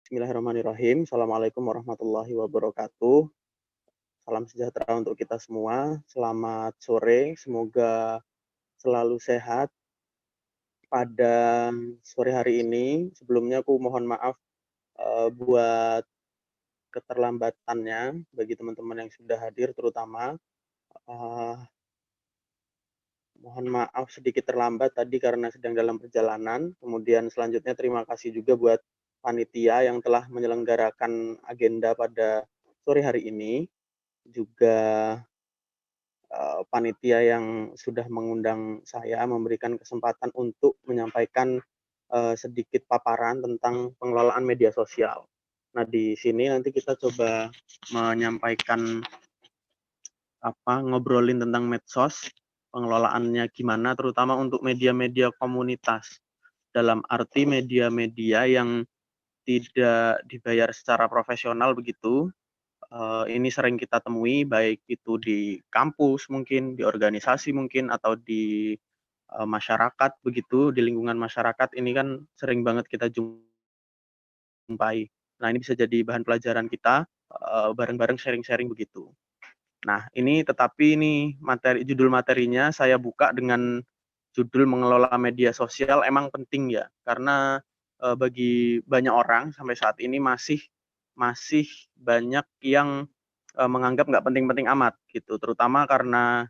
Bismillahirrahmanirrahim. Assalamualaikum warahmatullahi wabarakatuh. Salam sejahtera untuk kita semua. Selamat sore, semoga selalu sehat pada sore hari ini. Sebelumnya aku mohon maaf, buat keterlambatannya bagi teman-teman yang sudah hadir terutama, eee, mohon maaf sedikit terlambat tadi karena sedang dalam perjalanan. Kemudian selanjutnya terima kasih juga buat panitia yang telah menyelenggarakan agenda pada sore hari ini. Juga panitia yang sudah mengundang saya, memberikan kesempatan untuk menyampaikan, sedikit paparan tentang pengelolaan media sosial. Nah, di sini nanti kita coba menyampaikan, ngobrolin tentang medsos, pengelolaannya gimana, terutama untuk media-media komunitas. Dalam arti media-media yang tidak dibayar secara profesional begitu. Ini sering kita temui baik itu di kampus mungkin, di organisasi mungkin, atau di, masyarakat begitu, di lingkungan masyarakat ini kan sering banget kita jumpai. Nah, ini bisa jadi bahan pelajaran kita, bareng-bareng sharing-sharing begitu. Nah, ini judul materinya saya buka dengan judul mengelola media sosial emang penting ya, karena, bagi banyak orang sampai saat ini masih masih banyak yang, menganggap nggak penting-penting amat gitu, terutama karena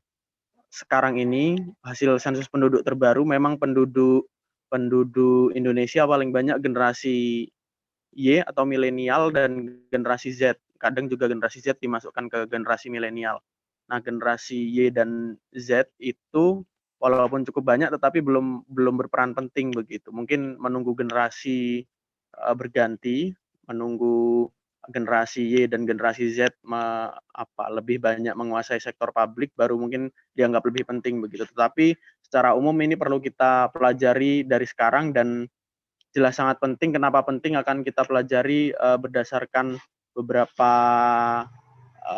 sekarang ini hasil sensus penduduk terbaru memang penduduk penduduk Indonesia paling banyak generasi Y atau milenial dan generasi Z, kadang juga generasi Z dimasukkan ke generasi milenial. Nah, generasi Y dan Z itu walaupun cukup banyak tetapi belum belum berperan penting begitu. Mungkin menunggu generasi, berganti, menunggu generasi Y dan generasi Z lebih banyak menguasai sektor publik baru mungkin dianggap lebih penting begitu. Tetapi secara umum ini perlu kita pelajari dari sekarang dan jelas sangat penting. Kenapa penting akan kita pelajari, berdasarkan beberapa,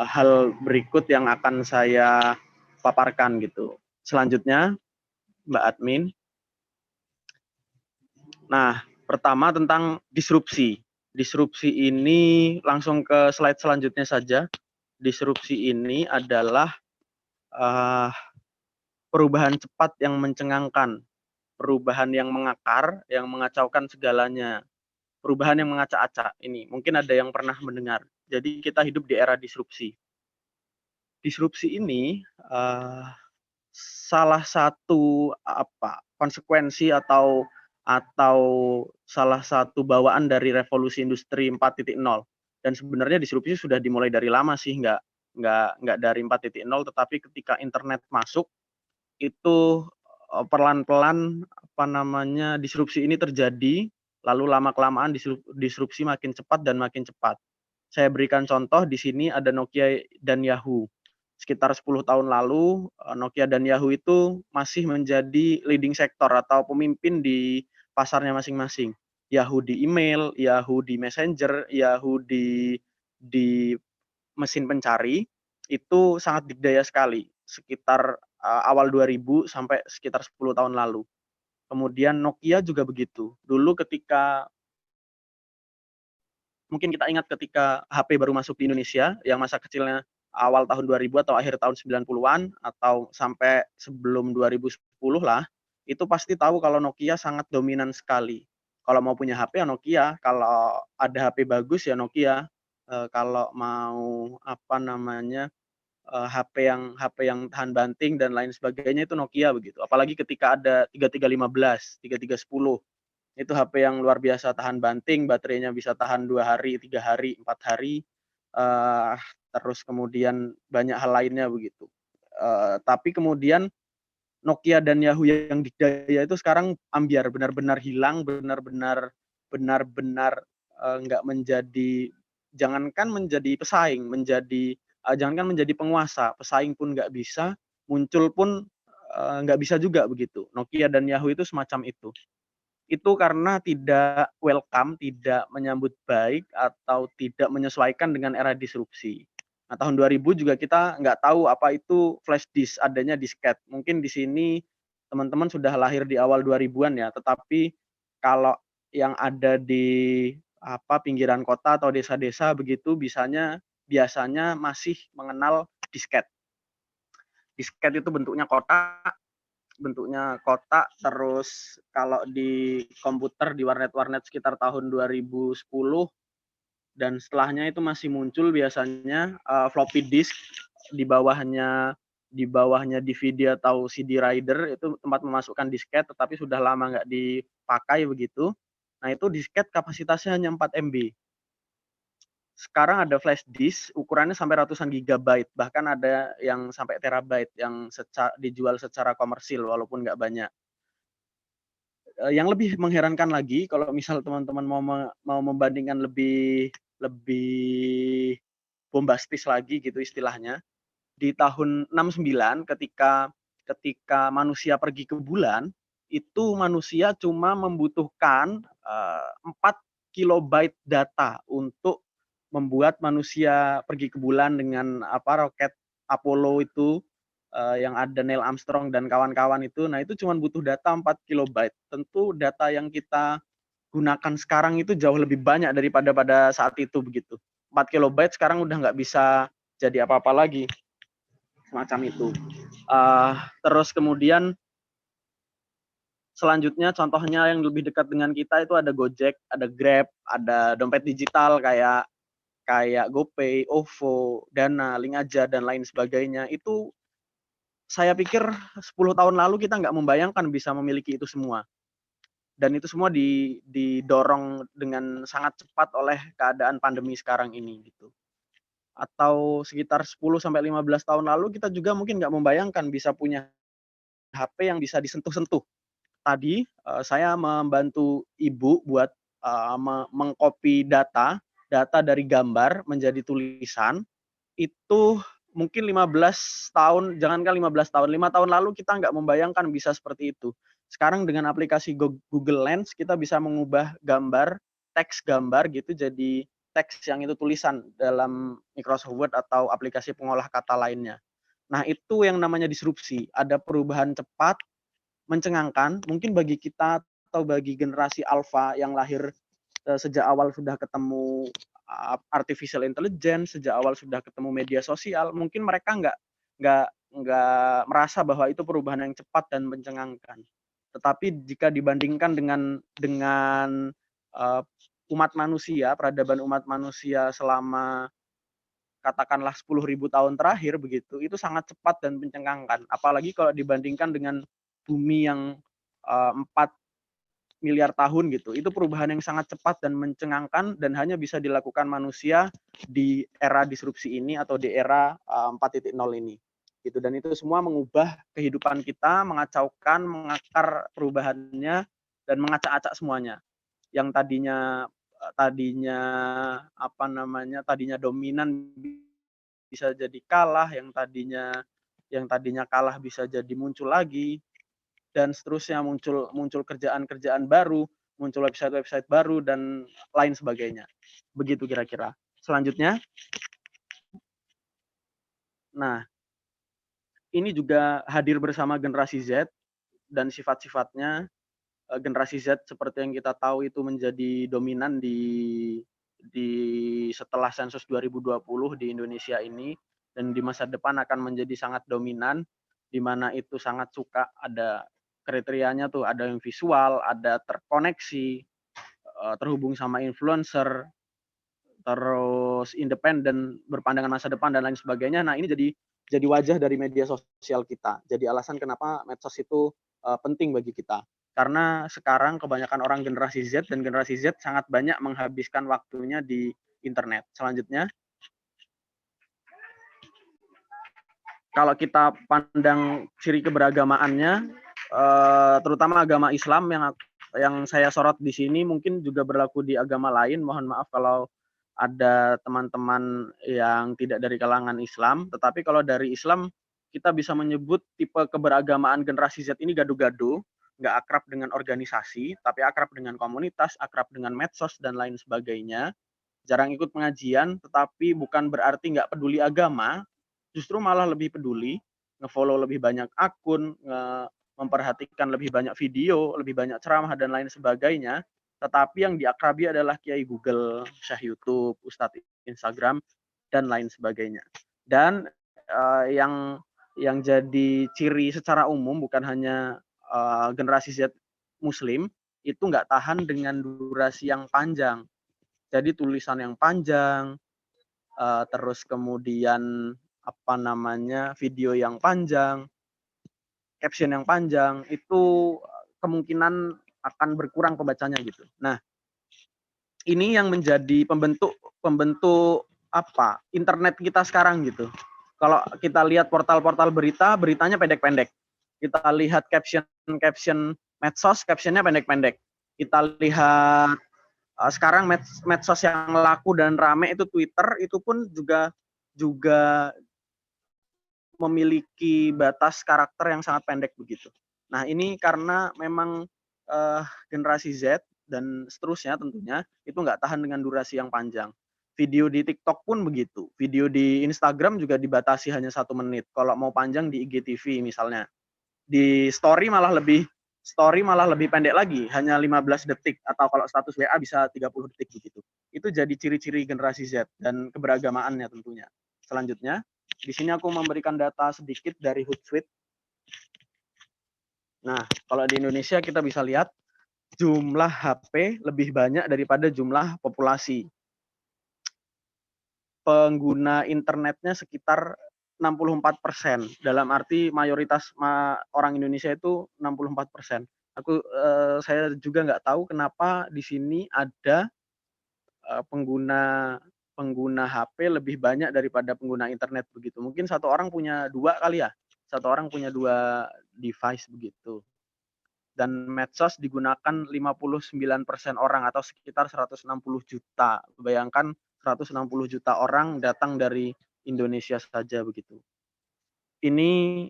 hal berikut yang akan saya paparkan gitu. Selanjutnya, Mbak Admin. Nah, pertama tentang disrupsi. Disrupsi ini langsung ke slide selanjutnya saja. Disrupsi ini adalah, eee, perubahan cepat yang mencengangkan, perubahan yang mengakar, yang mengacaukan segalanya. Perubahan yang mengacak-acak ini, mungkin ada yang pernah mendengar. Jadi kita hidup di era disrupsi. Disrupsi ini, salah satu konsekuensi atau salah satu bawaan dari revolusi industri 4.0 dan sebenarnya disrupsi sudah dimulai dari lama sih, nggak dari 4.0 tetapi ketika internet masuk, itu, perlahan-pelan, disrupsi ini terjadi, lalu lama-kelamaan disrupsi makin cepat dan makin cepat. Saya berikan contoh di sini ada Nokia dan Yahoo. Sekitar 10 tahun lalu, Nokia dan Yahoo itu masih menjadi leading sector atau pemimpin di pasarnya masing-masing. Yahoo di email, Yahoo di Messenger, Yahoo di mesin pencari, itu sangat dikdaya sekali, sekitar, awal 2000 sampai sekitar 10 tahun lalu. Kemudian Nokia juga begitu. Dulu ketika mungkin kita ingat ketika HP baru masuk di Indonesia, yang masa kecilnya awal tahun 2000 atau akhir tahun 90-an atau sampai sebelum 2010 lah, itu pasti tahu kalau Nokia sangat dominan sekali. Kalau mau punya HP ya Nokia, kalau ada HP bagus ya Nokia, kalau mau HP yang tahan banting dan lain sebagainya itu Nokia begitu. Apalagi ketika ada 3315, 3310, itu HP yang luar biasa tahan banting, baterainya bisa tahan 2 hari, 3 hari, 4 hari, eee, terus kemudian banyak hal lainnya begitu. Tapi kemudian Nokia dan Yahoo yang dikdaya itu sekarang ambyar, benar-benar hilang, benar-benar, nggak menjadi, jangankan menjadi pesaing, jangankan menjadi penguasa, pesaing pun nggak bisa, muncul pun, nggak bisa juga begitu. Nokia dan Yahoo itu semacam itu. Itu karena tidak welcome, tidak menyambut baik, atau tidak menyesuaikan dengan era disrupsi. Nah, tahun 2000 juga kita nggak tahu apa itu flash disk, adanya disket. Mungkin di sini teman-teman sudah lahir di awal 2000-an ya, tetapi kalau yang ada di pinggiran kota atau desa-desa begitu biasanya masih mengenal disket. Disket itu bentuknya kotak, terus kalau di komputer di warnet-warnet sekitar tahun 2010 dan setelahnya itu masih muncul biasanya floppy disk, di bawahnya DVD atau CD reader itu tempat memasukkan disket, tetapi sudah lama nggak dipakai begitu. Nah itu disket kapasitasnya hanya 4 MB. Sekarang ada flash disk ukurannya sampai ratusan gigabyte, bahkan ada yang sampai terabyte yang dijual secara komersil walaupun nggak banyak. Yang lebih mengherankan lagi kalau misal teman-teman mau membandingkan lebih lebih bombastis lagi gitu istilahnya, di tahun 69 ketika manusia pergi ke bulan, itu manusia cuma membutuhkan 4 kilobyte data untuk membuat manusia pergi ke bulan dengan roket Apollo itu, yang ada Neil Armstrong dan kawan-kawan itu. Nah, itu cuma butuh data 4 kilobyte. Tentu data yang kita gunakan sekarang itu jauh lebih banyak daripada pada saat itu begitu. 4 kilobyte sekarang udah nggak bisa jadi apa-apa lagi. Semacam itu. Terus kemudian selanjutnya contohnya yang lebih dekat dengan kita itu ada Gojek, ada Grab, ada dompet digital kayak GoPay, OVO, Dana, Link Aja, dan lain sebagainya. Itu saya pikir 10 tahun lalu kita nggak membayangkan bisa memiliki itu semua. Dan itu semua didorong dengan sangat cepat oleh keadaan pandemi sekarang ini gitu. Atau sekitar 10-15 tahun lalu kita juga mungkin nggak membayangkan bisa punya HP yang bisa disentuh-sentuh. Tadi saya membantu ibu buat mengcopy data dari gambar menjadi tulisan, itu mungkin 15 tahun, jangankan 15 tahun, 5 tahun lalu kita nggak membayangkan bisa seperti itu. Sekarang dengan aplikasi Google Lens kita bisa mengubah teks gambar gitu jadi teks yang itu tulisan dalam Microsoft Word atau aplikasi pengolah kata lainnya. Nah, itu yang namanya disrupsi. Ada perubahan cepat, mencengangkan, mungkin bagi kita atau bagi generasi alfa yang lahir sejak awal sudah ketemu artificial intelligence, sejak awal sudah ketemu media sosial, mungkin mereka nggak merasa bahwa itu perubahan yang cepat dan mencengangkan. Tetapi jika dibandingkan dengan umat manusia, peradaban umat manusia selama katakanlah 10.000 tahun terakhir begitu, itu sangat cepat dan mencengangkan. Apalagi kalau dibandingkan dengan bumi yang 4 miliar tahun gitu. Itu perubahan yang sangat cepat dan mencengangkan dan hanya bisa dilakukan manusia di era disrupsi ini atau di era 4.0 ini. Gitu. Dan itu semua mengubah kehidupan kita, mengacaukan, mengakar perubahannya dan mengacak-acak semuanya. Yang tadinya dominan bisa jadi kalah, yang tadinya kalah bisa jadi muncul lagi, dan seterusnya, muncul kerjaan-kerjaan baru, muncul website-website baru dan lain sebagainya. Begitu kira-kira. Selanjutnya, nah ini juga hadir bersama generasi Z dan sifat-sifatnya. Generasi Z seperti yang kita tahu itu menjadi dominan di setelah sensus 2020 di Indonesia ini, dan di masa depan akan menjadi sangat dominan, di mana itu sangat suka ada kriterianya tuh, ada yang visual, ada terkoneksi, terhubung sama influencer, terus independen, berpandangan masa depan dan lain sebagainya. Nah, ini jadi wajah dari media sosial kita. Jadi alasan kenapa medsos itu penting bagi kita. Karena sekarang kebanyakan orang generasi Z dan generasi Z sangat banyak menghabiskan waktunya di internet. Selanjutnya, kalau kita pandang ciri keberagamaannya, terutama agama Islam yang saya sorot di sini mungkin juga berlaku di agama lain. Mohon maaf kalau ada teman-teman yang tidak dari kalangan Islam. Tetapi kalau dari Islam, kita bisa menyebut tipe keberagamaan generasi Z ini gaduh-gaduh, nggak akrab dengan organisasi, tapi akrab dengan komunitas, akrab dengan medsos, dan lain sebagainya. Jarang ikut pengajian, tetapi bukan berarti nggak peduli agama, justru malah lebih peduli, nge-follow lebih banyak akun, memperhatikan lebih banyak video, lebih banyak ceramah, dan lain sebagainya. tetapi yang diakrabi adalah kiai Google, syekh YouTube, ustadz Instagram, dan lain sebagainya. Dan yang jadi ciri secara umum bukan hanya generasi Z Muslim itu nggak tahan dengan durasi yang panjang. Jadi tulisan yang panjang, terus kemudian video yang panjang, caption yang panjang, itu kemungkinan akan berkurang pembacanya gitu. Nah, ini yang menjadi pembentuk internet kita sekarang gitu. Kalau kita lihat portal-portal berita, beritanya pendek-pendek. Kita lihat caption medsos, captionnya pendek-pendek. Kita lihat sekarang medsos yang laku dan rame itu Twitter, itu pun juga memiliki batas karakter yang sangat pendek begitu. Nah, ini karena memang generasi Z dan seterusnya tentunya itu nggak tahan dengan durasi yang panjang. Video di TikTok pun begitu. Video di Instagram juga dibatasi hanya 1 menit. Kalau mau panjang di IGTV misalnya. Di story malah lebih pendek lagi, hanya 15 detik atau kalau status WA bisa 30 detik begitu. Itu jadi ciri-ciri generasi Z dan keberagamaannya tentunya. Selanjutnya, di sini aku memberikan data sedikit dari Hootsuite. Nah, kalau di Indonesia kita bisa lihat jumlah HP lebih banyak daripada jumlah populasi. Pengguna internetnya sekitar 64%. Dalam arti mayoritas orang Indonesia itu 64%. Saya juga nggak tahu kenapa di sini ada pengguna HP lebih banyak daripada pengguna internet begitu. Mungkin satu orang punya 2 kali ya. Satu orang punya 2 device begitu. Dan medsos digunakan 59% orang atau sekitar 160 juta. Bayangkan 160 juta orang datang dari Indonesia saja begitu. Ini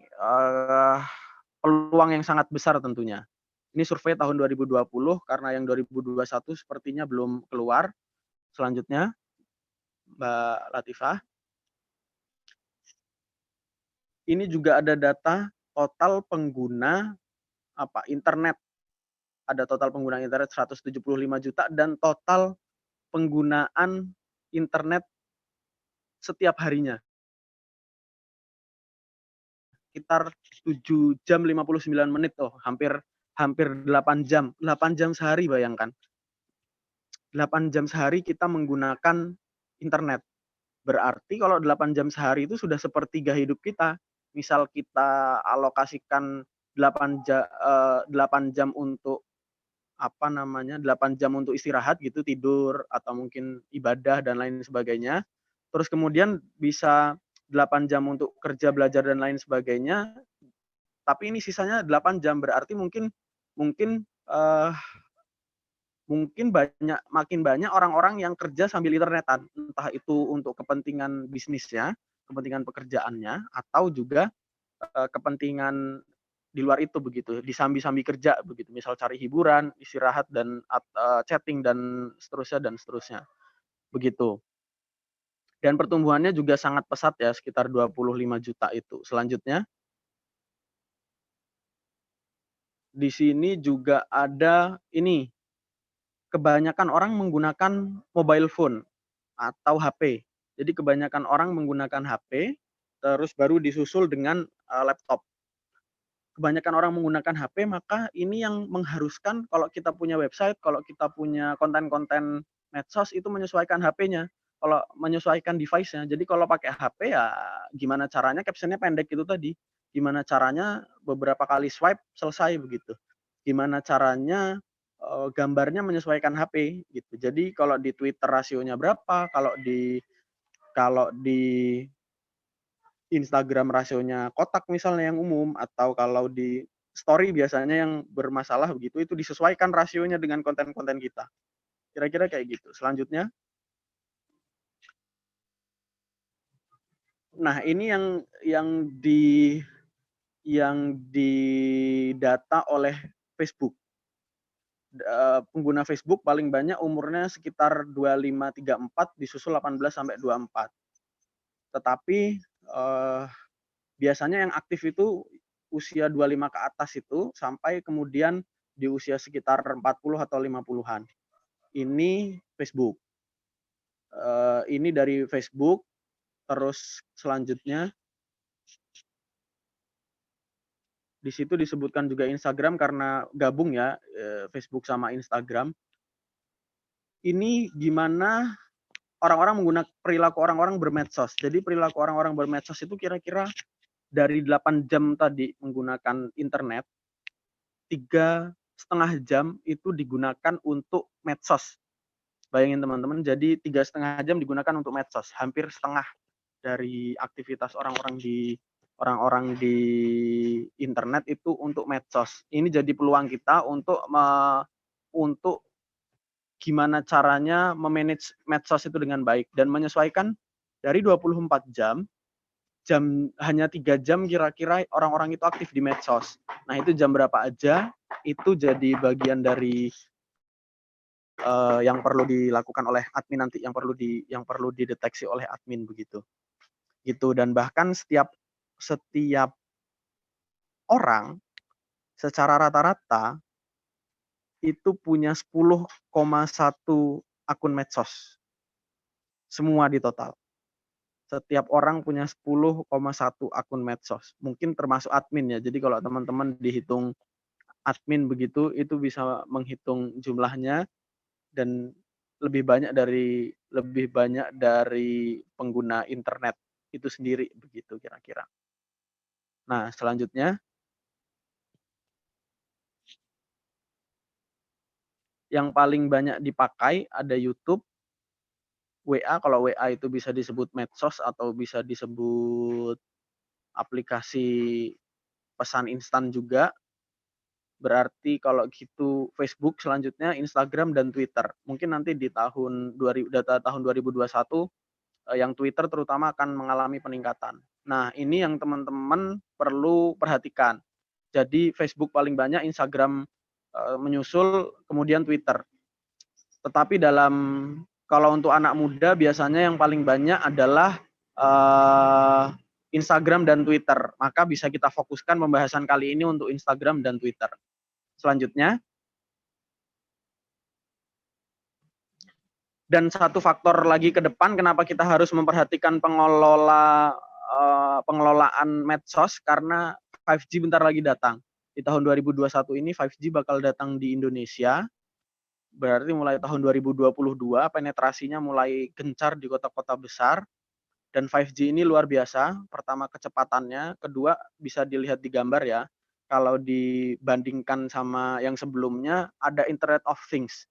peluang yang sangat besar tentunya. Ini survei tahun 2020 karena yang 2021 sepertinya belum keluar. Selanjutnya, Mbak Latifah. Ini juga ada data total pengguna internet. Ada total pengguna internet 175 juta dan total penggunaan internet setiap harinya. Sekitar 7 jam 59 menit hampir 8 jam. 8 jam sehari bayangkan. 8 jam sehari kita menggunakan internet. Berarti kalau 8 jam sehari itu sudah sepertiga hidup kita. Misal kita alokasikan 8 jam untuk 8 jam untuk istirahat gitu, tidur atau mungkin ibadah dan lain sebagainya. Terus kemudian bisa 8 jam untuk kerja, belajar dan lain sebagainya. Tapi ini sisanya 8 jam berarti mungkin makin banyak orang-orang yang kerja sambil internetan, entah itu untuk kepentingan bisnisnya, kepentingan pekerjaannya, atau juga kepentingan di luar itu begitu, disambi-sambi kerja begitu, misal cari hiburan, istirahat dan chatting dan seterusnya, begitu. Dan pertumbuhannya juga sangat pesat ya, sekitar 25 juta itu. Selanjutnya, di sini juga ada ini, kebanyakan orang menggunakan mobile phone atau HP. Jadi kebanyakan orang menggunakan HP, terus baru disusul dengan laptop. Kebanyakan orang menggunakan HP, maka ini yang mengharuskan kalau kita punya website, kalau kita punya konten-konten medsos itu menyesuaikan HP-nya, kalau menyesuaikan device-nya. Jadi kalau pakai HP ya gimana caranya caption-nya pendek itu tadi, gimana caranya beberapa kali swipe selesai begitu. Gimana caranya gambarnya menyesuaikan HP gitu. Jadi kalau di Twitter rasionya berapa, kalau di Instagram rasionya kotak misalnya yang umum, atau kalau di story biasanya yang bermasalah begitu, itu disesuaikan rasionya dengan konten-konten kita. Kira-kira kayak gitu. Selanjutnya. Nah, ini yang didata oleh Facebook. Pengguna Facebook paling banyak umurnya sekitar 25-34, disusul 18-24. Tetapi biasanya yang aktif itu usia 25 ke atas itu sampai kemudian di usia sekitar 40 atau 50-an. Ini Facebook. Ini dari Facebook, terus selanjutnya di situ disebutkan juga Instagram karena gabung ya, Facebook sama Instagram. Ini gimana perilaku orang-orang bermedsos. Jadi perilaku orang-orang bermedsos itu kira-kira dari 8 jam tadi menggunakan internet, 3,5 jam itu digunakan untuk medsos. Bayangin teman-teman, jadi 3,5 jam digunakan untuk medsos, hampir setengah dari aktivitas orang-orang di internet itu untuk medsos. Ini jadi peluang kita untuk gimana caranya me-manage medsos itu dengan baik dan menyesuaikan dari 24 jam, hanya 3 jam kira-kira orang-orang itu aktif di medsos. Nah, itu jam berapa aja, itu jadi bagian dari yang perlu dilakukan oleh admin nanti, yang perlu dideteksi oleh admin begitu. Gitu, dan bahkan setiap orang secara rata-rata itu punya 10,1 akun medsos. Semua di total. Setiap orang punya 10,1 akun medsos. Mungkin termasuk admin ya. Jadi kalau teman-teman dihitung admin begitu, itu bisa menghitung jumlahnya dan lebih banyak dari pengguna internet itu sendiri begitu kira-kira. Nah, selanjutnya yang paling banyak dipakai ada YouTube, WA. Kalau WA itu bisa disebut medsos atau bisa disebut aplikasi pesan instan juga. Berarti kalau gitu Facebook, selanjutnya Instagram dan Twitter. Mungkin nanti di data tahun 2021 yang Twitter terutama akan mengalami peningkatan. Nah, ini yang teman-teman perlu perhatikan. Jadi Facebook paling banyak, Instagram menyusul, kemudian Twitter. Tetapi kalau untuk anak muda biasanya yang paling banyak adalah Instagram dan Twitter. Maka bisa kita fokuskan pembahasan kali ini untuk Instagram dan Twitter. Selanjutnya, dan satu faktor lagi ke depan kenapa kita harus memperhatikan pengelolaan medsos, karena 5G bentar lagi datang. Di tahun 2021 ini 5G bakal datang di Indonesia. Berarti mulai tahun 2022 penetrasinya mulai gencar di kota-kota besar, dan 5G ini luar biasa. Pertama kecepatannya, kedua bisa dilihat di gambar ya. Kalau dibandingkan sama yang sebelumnya, ada Internet of Things.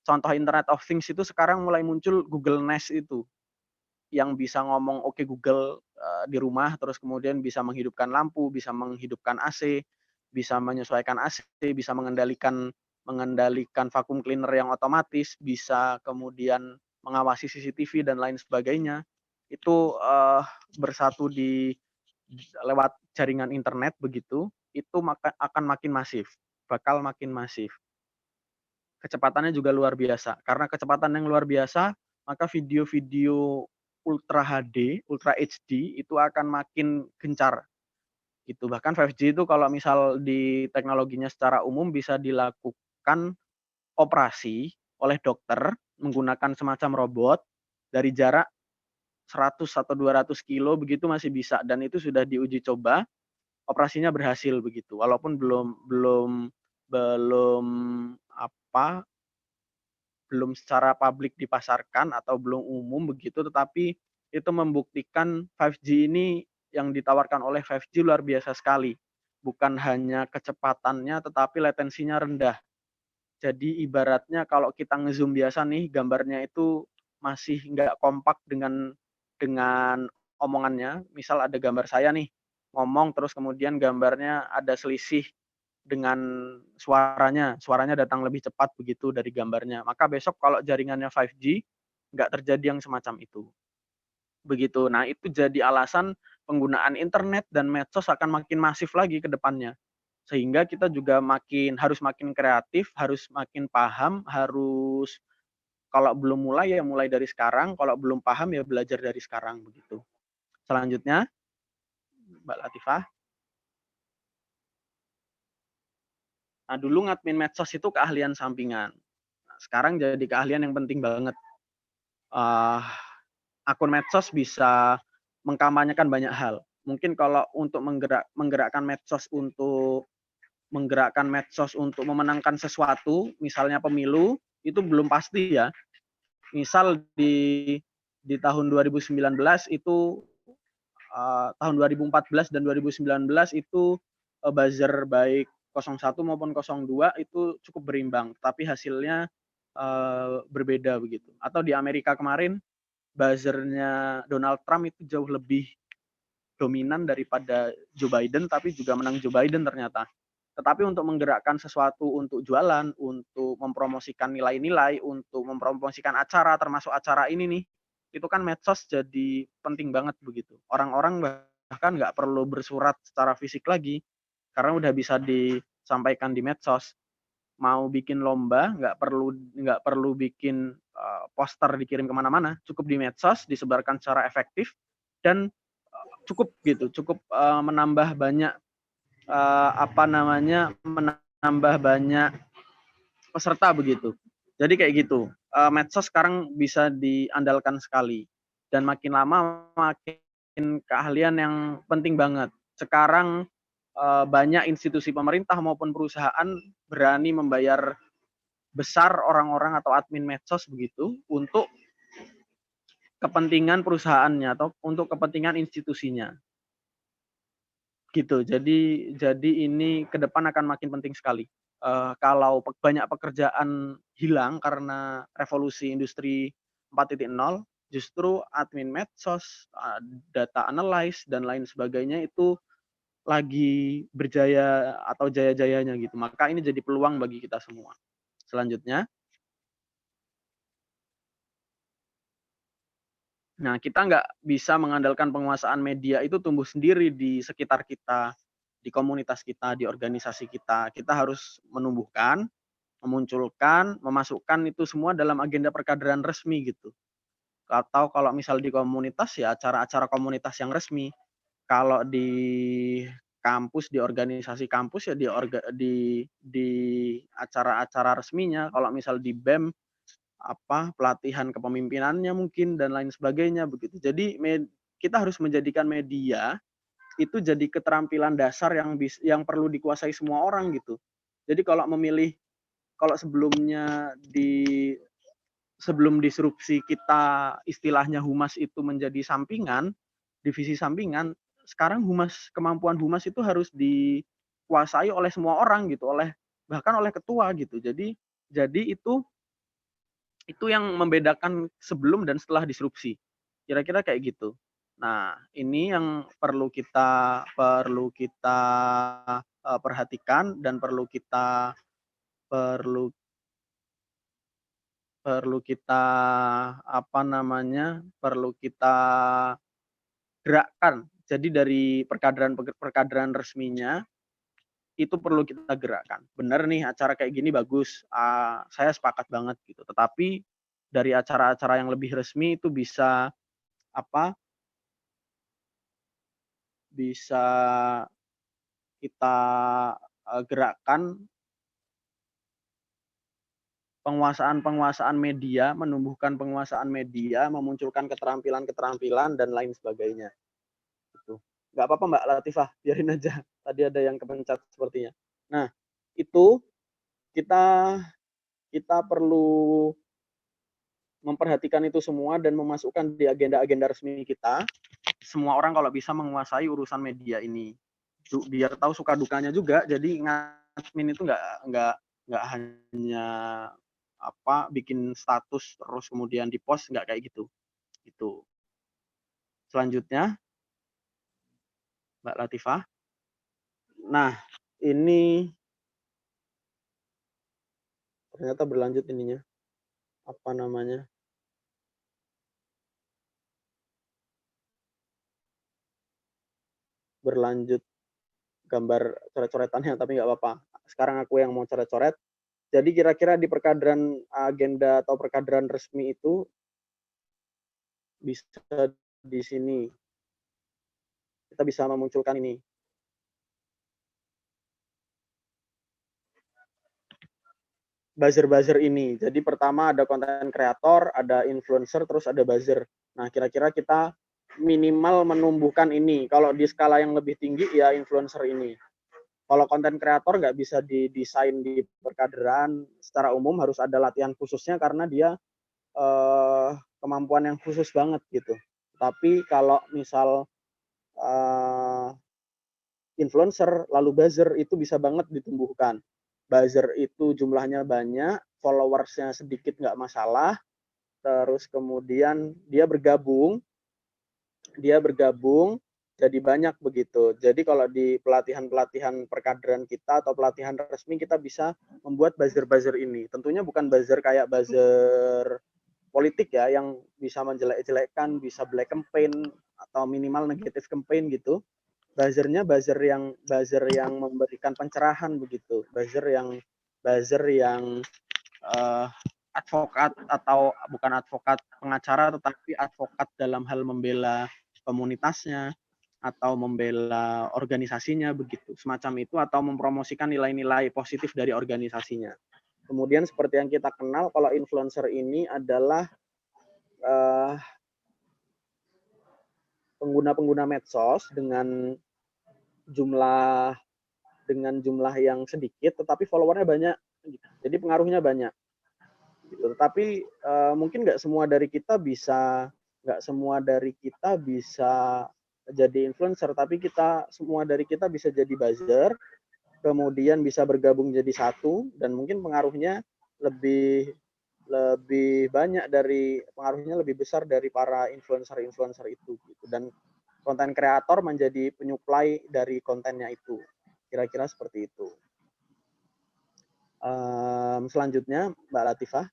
Contoh Internet of Things itu sekarang mulai muncul Google Nest itu, yang bisa ngomong oke Google di rumah, terus kemudian bisa menghidupkan lampu, bisa menghidupkan AC, bisa menyesuaikan AC, bisa mengendalikan vacuum cleaner yang otomatis, bisa kemudian mengawasi CCTV dan lain sebagainya. Itu bersatu lewat jaringan internet begitu, itu akan makin masif, bakal makin masif. Kecepatannya juga luar biasa. Karena kecepatan yang luar biasa, maka video-video Ultra HD, Ultra HD itu akan makin gencar gitu. Bahkan 5G itu kalau misal di teknologinya secara umum bisa dilakukan operasi oleh dokter menggunakan semacam robot dari jarak 100 atau 200 kilo begitu masih bisa, dan itu sudah diuji coba, operasinya berhasil begitu. Walaupun belum belum apa belum secara publik dipasarkan atau belum umum begitu, tetapi itu membuktikan 5G ini yang ditawarkan oleh 5G luar biasa sekali. Bukan hanya kecepatannya, tetapi latensinya rendah. Jadi ibaratnya kalau kita ngezoom biasa nih, gambarnya itu masih nggak kompak dengan omongannya. Misal ada gambar saya nih, ngomong terus kemudian gambarnya ada selisih dengan suaranya datang lebih cepat begitu dari gambarnya. Maka besok kalau jaringannya 5G, nggak terjadi yang semacam itu. Begitu. Nah, itu jadi alasan penggunaan internet dan medsos akan makin masif lagi ke depannya. Sehingga kita juga harus makin kreatif, harus makin paham, harus kalau belum mulai ya mulai dari sekarang, kalau belum paham ya belajar dari sekarang begitu. Selanjutnya, Mbak Latifah. Nah, dulu ngadmin medsos itu keahlian sampingan. sekarang jadi keahlian yang penting banget. Eee, Akun medsos bisa mengkampanyekan banyak hal. Mungkin kalau untuk menggerakkan medsos untuk memenangkan sesuatu, misalnya pemilu, itu belum pasti ya. Misal di tahun 2019 itu, tahun 2014 dan 2019 itu, buzzer baik 01 maupun 02 itu cukup berimbang, tapi hasilnya, berbeda begitu. Atau di Amerika kemarin, buzzer-nya Donald Trump itu jauh lebih dominan daripada Joe Biden, tapi juga menang Joe Biden ternyata. Tetapi untuk menggerakkan sesuatu untuk jualan, untuk mempromosikan nilai-nilai, untuk mempromosikan acara, termasuk acara ini nih, itu kan medsos jadi penting banget begitu. Orang-orang bahkan nggak perlu bersurat secara fisik lagi, karena udah bisa disampaikan di medsos. Mau bikin lomba, nggak perlu bikin poster dikirim kemana-mana, cukup di medsos, disebarkan secara efektif, dan cukup gitu, cukup menambah banyak menambah banyak peserta begitu. Jadi kayak gitu. Medsos sekarang bisa diandalkan sekali dan makin lama makin keahlian yang penting banget. Sekarang banyak institusi pemerintah maupun perusahaan berani membayar besar orang-orang atau admin medsos begitu untuk kepentingan perusahaannya atau untuk kepentingan institusinya. Gitu. Jadi ini ke depan akan makin penting sekali. Kalau banyak pekerjaan hilang karena revolusi industri 4.0, justru admin medsos, data analyst dan lain sebagainya itu lagi berjaya atau jaya-jayanya gitu. Maka ini jadi peluang bagi kita semua. Selanjutnya, nah kita nggak bisa mengandalkan penguasaan media itu tumbuh sendiri di sekitar kita, di komunitas kita, di organisasi kita. Kita harus menumbuhkan, memunculkan, memasukkan itu semua dalam agenda perkaderan resmi gitu. Atau kalau misal di komunitas ya acara-acara komunitas yang resmi. Kalau di kampus, di organisasi kampus ya di acara-acara resminya. Kalau misal di BEM pelatihan kepemimpinannya mungkin dan lain sebagainya begitu. Jadi kita harus menjadikan media itu jadi keterampilan dasar yang perlu dikuasai semua orang gitu. Jadi kalau sebelumnya sebelum disrupsi kita istilahnya humas itu menjadi sampingan, divisi sampingan, sekarang kemampuan humas itu harus dikuasai oleh semua orang gitu, bahkan oleh ketua gitu. Jadi itu yang membedakan sebelum dan setelah disrupsi. Kira-kira kayak gitu. Nah, ini yang perlu kita perhatikan dan perlu perlu kita perlu kita gerakkan. Jadi dari perkaderan resminya itu perlu kita gerakkan. Benar nih acara kayak gini bagus, saya sepakat banget gitu. Tetapi dari acara-acara yang lebih resmi itu apa, bisa kita, gerakkan penguasaan media, menumbuhkan penguasaan media, memunculkan keterampilan-keterampilan dan lain sebagainya, gitu. Nggak apa-apa Mbak Latifah, biarin aja, tadi ada yang kepencet sepertinya. Nah, itu kita kita perlu memperhatikan itu semua dan memasukkan di agenda-agenda resmi kita. Semua orang kalau bisa menguasai urusan media ini, biar tahu suka dukanya juga. Jadi ngadmin itu nggak hanya bikin status terus kemudian di-post, nggak kayak gitu. Gitu. Selanjutnya, Mbak Latifah. Nah, ini ternyata berlanjut ininya. Apa namanya? Berlanjut gambar coret-coretannya, tapi nggak apa-apa. Sekarang aku yang mau coret-coret. Jadi kira-kira di agenda atau perkaderan resmi itu bisa di sini. Kita bisa memunculkan ini. buzzer-buzzer ini. Jadi pertama ada konten kreator, ada influencer, terus ada buzzer. Nah, kira-kira kita minimal menumbuhkan ini. Kalau di skala yang lebih tinggi ya influencer ini. Kalau konten kreator nggak bisa didesain di perkaderan secara umum, harus ada latihan khususnya karena dia kemampuan yang khusus banget gitu. Tapi kalau misal influencer lalu buzzer itu bisa banget ditumbuhkan. Buzzer itu jumlahnya banyak, followersnya sedikit nggak masalah, terus kemudian dia bergabung jadi banyak begitu. Jadi kalau di pelatihan-pelatihan perkaderan kita atau pelatihan resmi kita bisa membuat buzzer-buzzer ini. Tentunya bukan buzzer kayak buzzer politik ya yang bisa menjelek-jelekkan, bisa black campaign atau minimal negatif campaign gitu. Buzzernya buzzer yang memberikan pencerahan begitu. Buzzer yang advokat atau bukan advokat pengacara tetapi advokat dalam hal membela komunitasnya atau membela organisasinya begitu semacam itu atau mempromosikan nilai-nilai positif dari organisasinya. Kemudian seperti yang kita kenal kalau influencer ini adalah pengguna-pengguna medsos jumlah dengan jumlah yang sedikit tetapi followernya banyak jadi pengaruhnya banyak gitu. Tetapi mungkin nggak semua dari kita bisa jadi influencer, tapi semua dari kita bisa jadi buzzer, kemudian bisa bergabung jadi satu dan mungkin pengaruhnya lebih lebih besar dari para influencer itu gitu. Dan konten kreator menjadi penyuplai dari kontennya itu. Kira-kira seperti itu. Selanjutnya Mbak Latifah.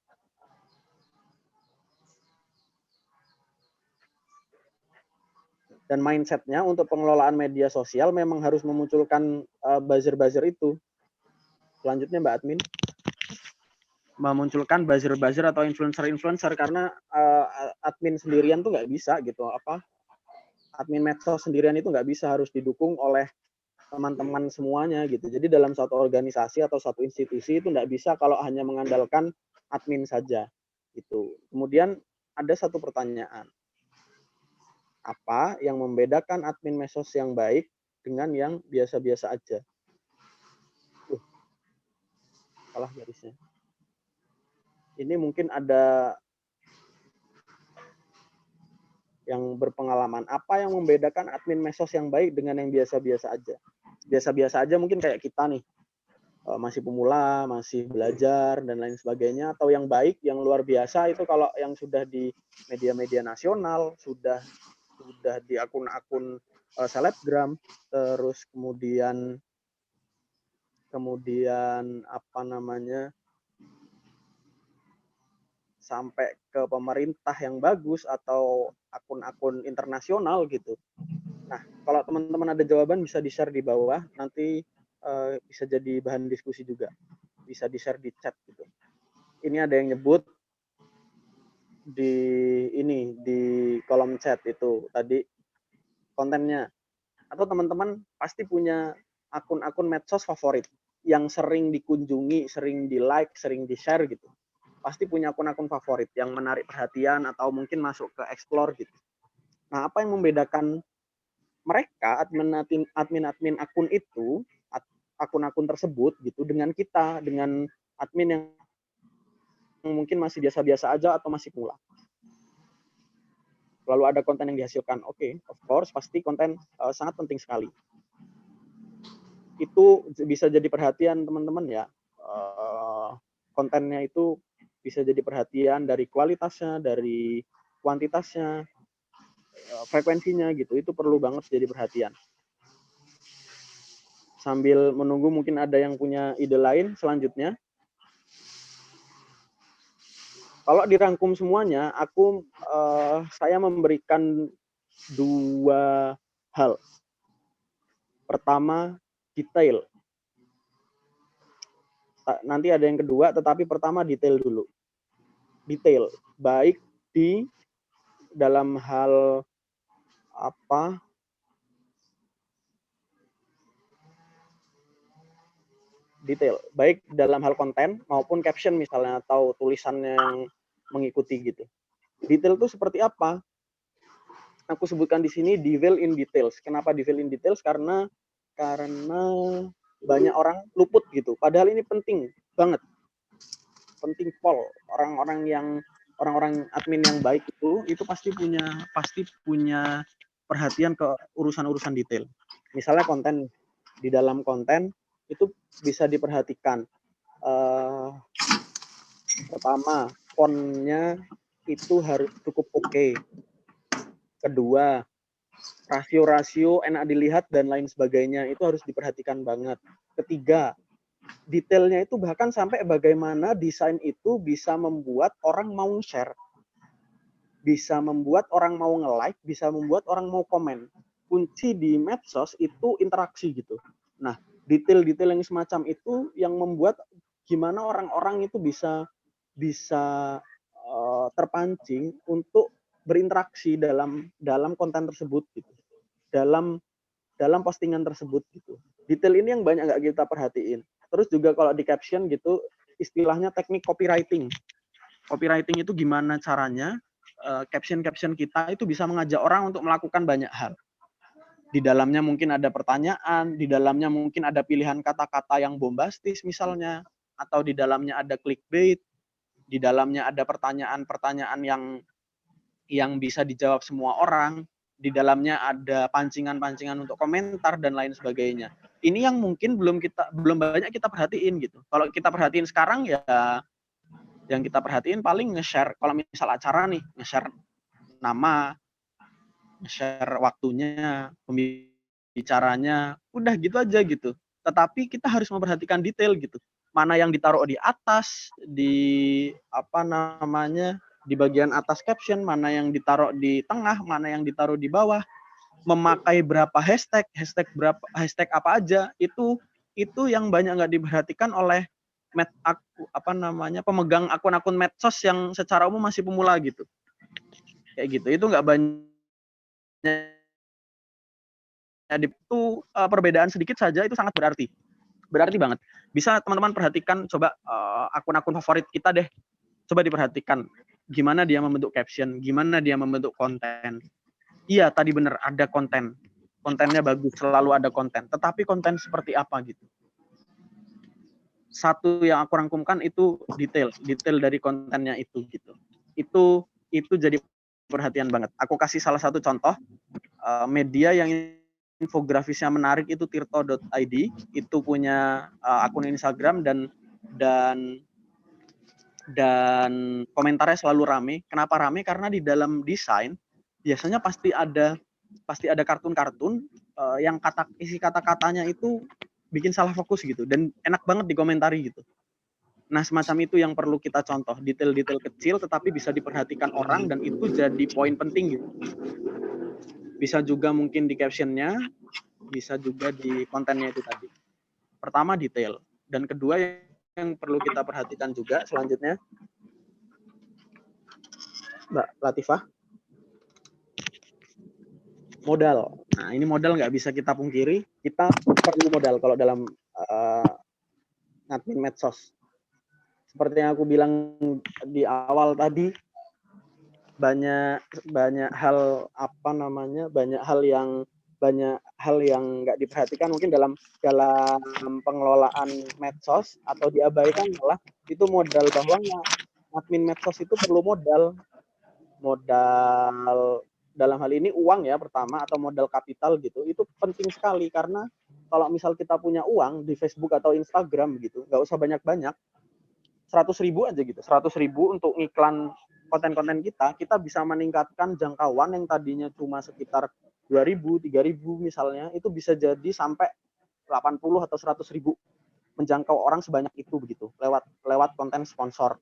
Dan mindsetnya untuk pengelolaan media sosial memang harus memunculkan buzzer-buzzer itu. Selanjutnya Mbak Admin. Memunculkan buzzer-buzzer atau influencer-influencer karena admin sendirian tuh nggak bisa gitu. Admin medsos sendirian itu nggak bisa, harus didukung oleh teman-teman semuanya gitu. Jadi dalam satu organisasi atau satu institusi itu nggak bisa kalau hanya mengandalkan admin saja gitu. Kemudian ada satu pertanyaan. Apa yang membedakan admin medsos yang baik dengan yang biasa-biasa aja? Salah garisnya. Ini mungkin ada yang berpengalaman. Apa yang membedakan admin medsos yang baik dengan yang biasa-biasa aja? Biasa-biasa aja mungkin kayak kita nih, masih pemula, masih belajar, dan lain sebagainya. Atau yang baik, yang luar biasa itu kalau yang sudah di media-media nasional, sudah di akun-akun selebgram, terus kemudian apa namanya, sampai ke pemerintah yang bagus atau akun-akun internasional gitu. Nah, kalau teman-teman ada jawaban bisa di-share di bawah, nanti bisa jadi bahan diskusi juga. Bisa di-share di chat gitu. Ini ada yang nyebut di kolom chat itu tadi kontennya. Atau teman-teman pasti punya akun-akun medsos favorit yang sering dikunjungi, sering di-like, sering di-share gitu. Pasti punya akun-akun favorit yang menarik perhatian atau mungkin masuk ke explore gitu. Nah, apa yang membedakan mereka admin akun itu, akun-akun tersebut gitu dengan kita, dengan admin yang mungkin masih biasa-biasa aja atau masih pemula? Lalu ada konten yang dihasilkan. Oke, of course pasti konten sangat penting sekali. Itu bisa jadi perhatian teman-teman ya. Kontennya itu bisa jadi perhatian dari kualitasnya, dari kuantitasnya, frekuensinya gitu. Itu perlu banget jadi perhatian. Sambil menunggu mungkin ada yang punya ide lain selanjutnya. Kalau dirangkum semuanya, saya memberikan 2 hal. Pertama, detail. Nanti ada yang kedua, tetapi pertama detail dulu. Detail, baik di dalam hal detail, baik dalam hal konten maupun caption misalnya atau tulisan yang mengikuti gitu. Detail itu seperti apa? Aku sebutkan di sini devil in details. Kenapa devil in details? Karena banyak orang luput gitu. Padahal ini penting banget. Penting pol. Orang-orang admin yang baik itu pasti punya perhatian ke urusan-urusan detail. Misalnya konten, di dalam konten itu bisa diperhatikan. Pertama, fontnya itu harus cukup oke. Kedua, rasio-rasio enak dilihat dan lain sebagainya itu harus diperhatikan banget. Ketiga, detailnya itu bahkan sampai bagaimana desain itu bisa membuat orang mau share, bisa membuat orang mau nge-like, bisa membuat orang mau komen. Kunci di medsos itu interaksi gitu. Nah, detail-detail yang semacam itu yang membuat gimana orang-orang itu bisa terpancing untuk berinteraksi dalam konten tersebut gitu. Dalam postingan tersebut gitu. Detail ini yang banyak nggak kita perhatiin. Terus juga kalau di caption gitu, istilahnya teknik copywriting. Copywriting itu gimana caranya caption-caption kita itu bisa mengajak orang untuk melakukan banyak hal. Di dalamnya mungkin ada pertanyaan, di dalamnya mungkin ada pilihan kata-kata yang bombastis misalnya, atau di dalamnya ada clickbait, di dalamnya ada pertanyaan-pertanyaan yang bisa dijawab semua orang, di dalamnya ada pancingan-pancingan untuk komentar dan lain sebagainya. Ini yang mungkin belum banyak kita perhatiin gitu. Kalau kita perhatiin sekarang ya yang kita perhatiin paling nge-share, kalau misal acara nih, nge-share nama, nge-share waktunya, pembicaranya, udah gitu aja gitu. Tetapi kita harus memperhatikan detail gitu. Mana yang ditaruh di atas, di di bagian atas caption, mana yang ditaruh di tengah, mana yang ditaruh di bawah, memakai berapa hashtag apa aja, itu yang banyak nggak diperhatikan oleh pemegang akun-akun medsos yang secara umum masih pemula gitu. Kayak gitu. Itu nggak banyak itu perbedaan sedikit saja itu sangat berarti banget. Bisa teman-teman perhatikan, coba akun-akun favorit kita deh, coba diperhatikan gimana dia membentuk caption, gimana dia membentuk konten. Iya tadi bener, ada kontennya bagus, selalu ada konten, tetapi konten seperti apa gitu. Satu yang aku rangkumkan itu detail dari kontennya itu gitu. Itu jadi perhatian banget. Aku kasih salah satu contoh media yang infografisnya menarik itu tirto.id, itu punya akun Instagram dan komentarnya selalu rame. Kenapa rame? Karena di dalam desain biasanya pasti ada kartun-kartun yang isi kata-katanya itu bikin salah fokus gitu dan enak banget dikomentari gitu. Nah, semacam itu yang perlu kita contoh, detail-detail kecil tetapi bisa diperhatikan orang dan itu jadi poin penting gitu. Bisa juga mungkin di captionnya, bisa juga di kontennya itu tadi. Pertama detail, dan kedua yang perlu kita perhatikan juga selanjutnya, Mbak Latifah, modal. Nah, ini modal nggak bisa kita pungkiri, kita perlu modal kalau dalam admin medsos. Seperti yang aku bilang di awal tadi, banyak hal yang nggak diperhatikan mungkin dalam pengelolaan medsos atau diabaikan, malah itu modal bahwa admin medsos itu perlu modal dalam hal ini uang ya pertama, atau modal kapital gitu. Itu penting sekali karena kalau misal kita punya uang di Facebook atau Instagram gitu, nggak usah banyak-banyak, 100.000 aja gitu, 100.000 untuk iklan konten-konten kita bisa meningkatkan jangkauan yang tadinya cuma sekitar 2.000, 3.000 misalnya, itu bisa jadi sampai 80 atau 100.000 menjangkau orang sebanyak itu begitu, lewat konten sponsor.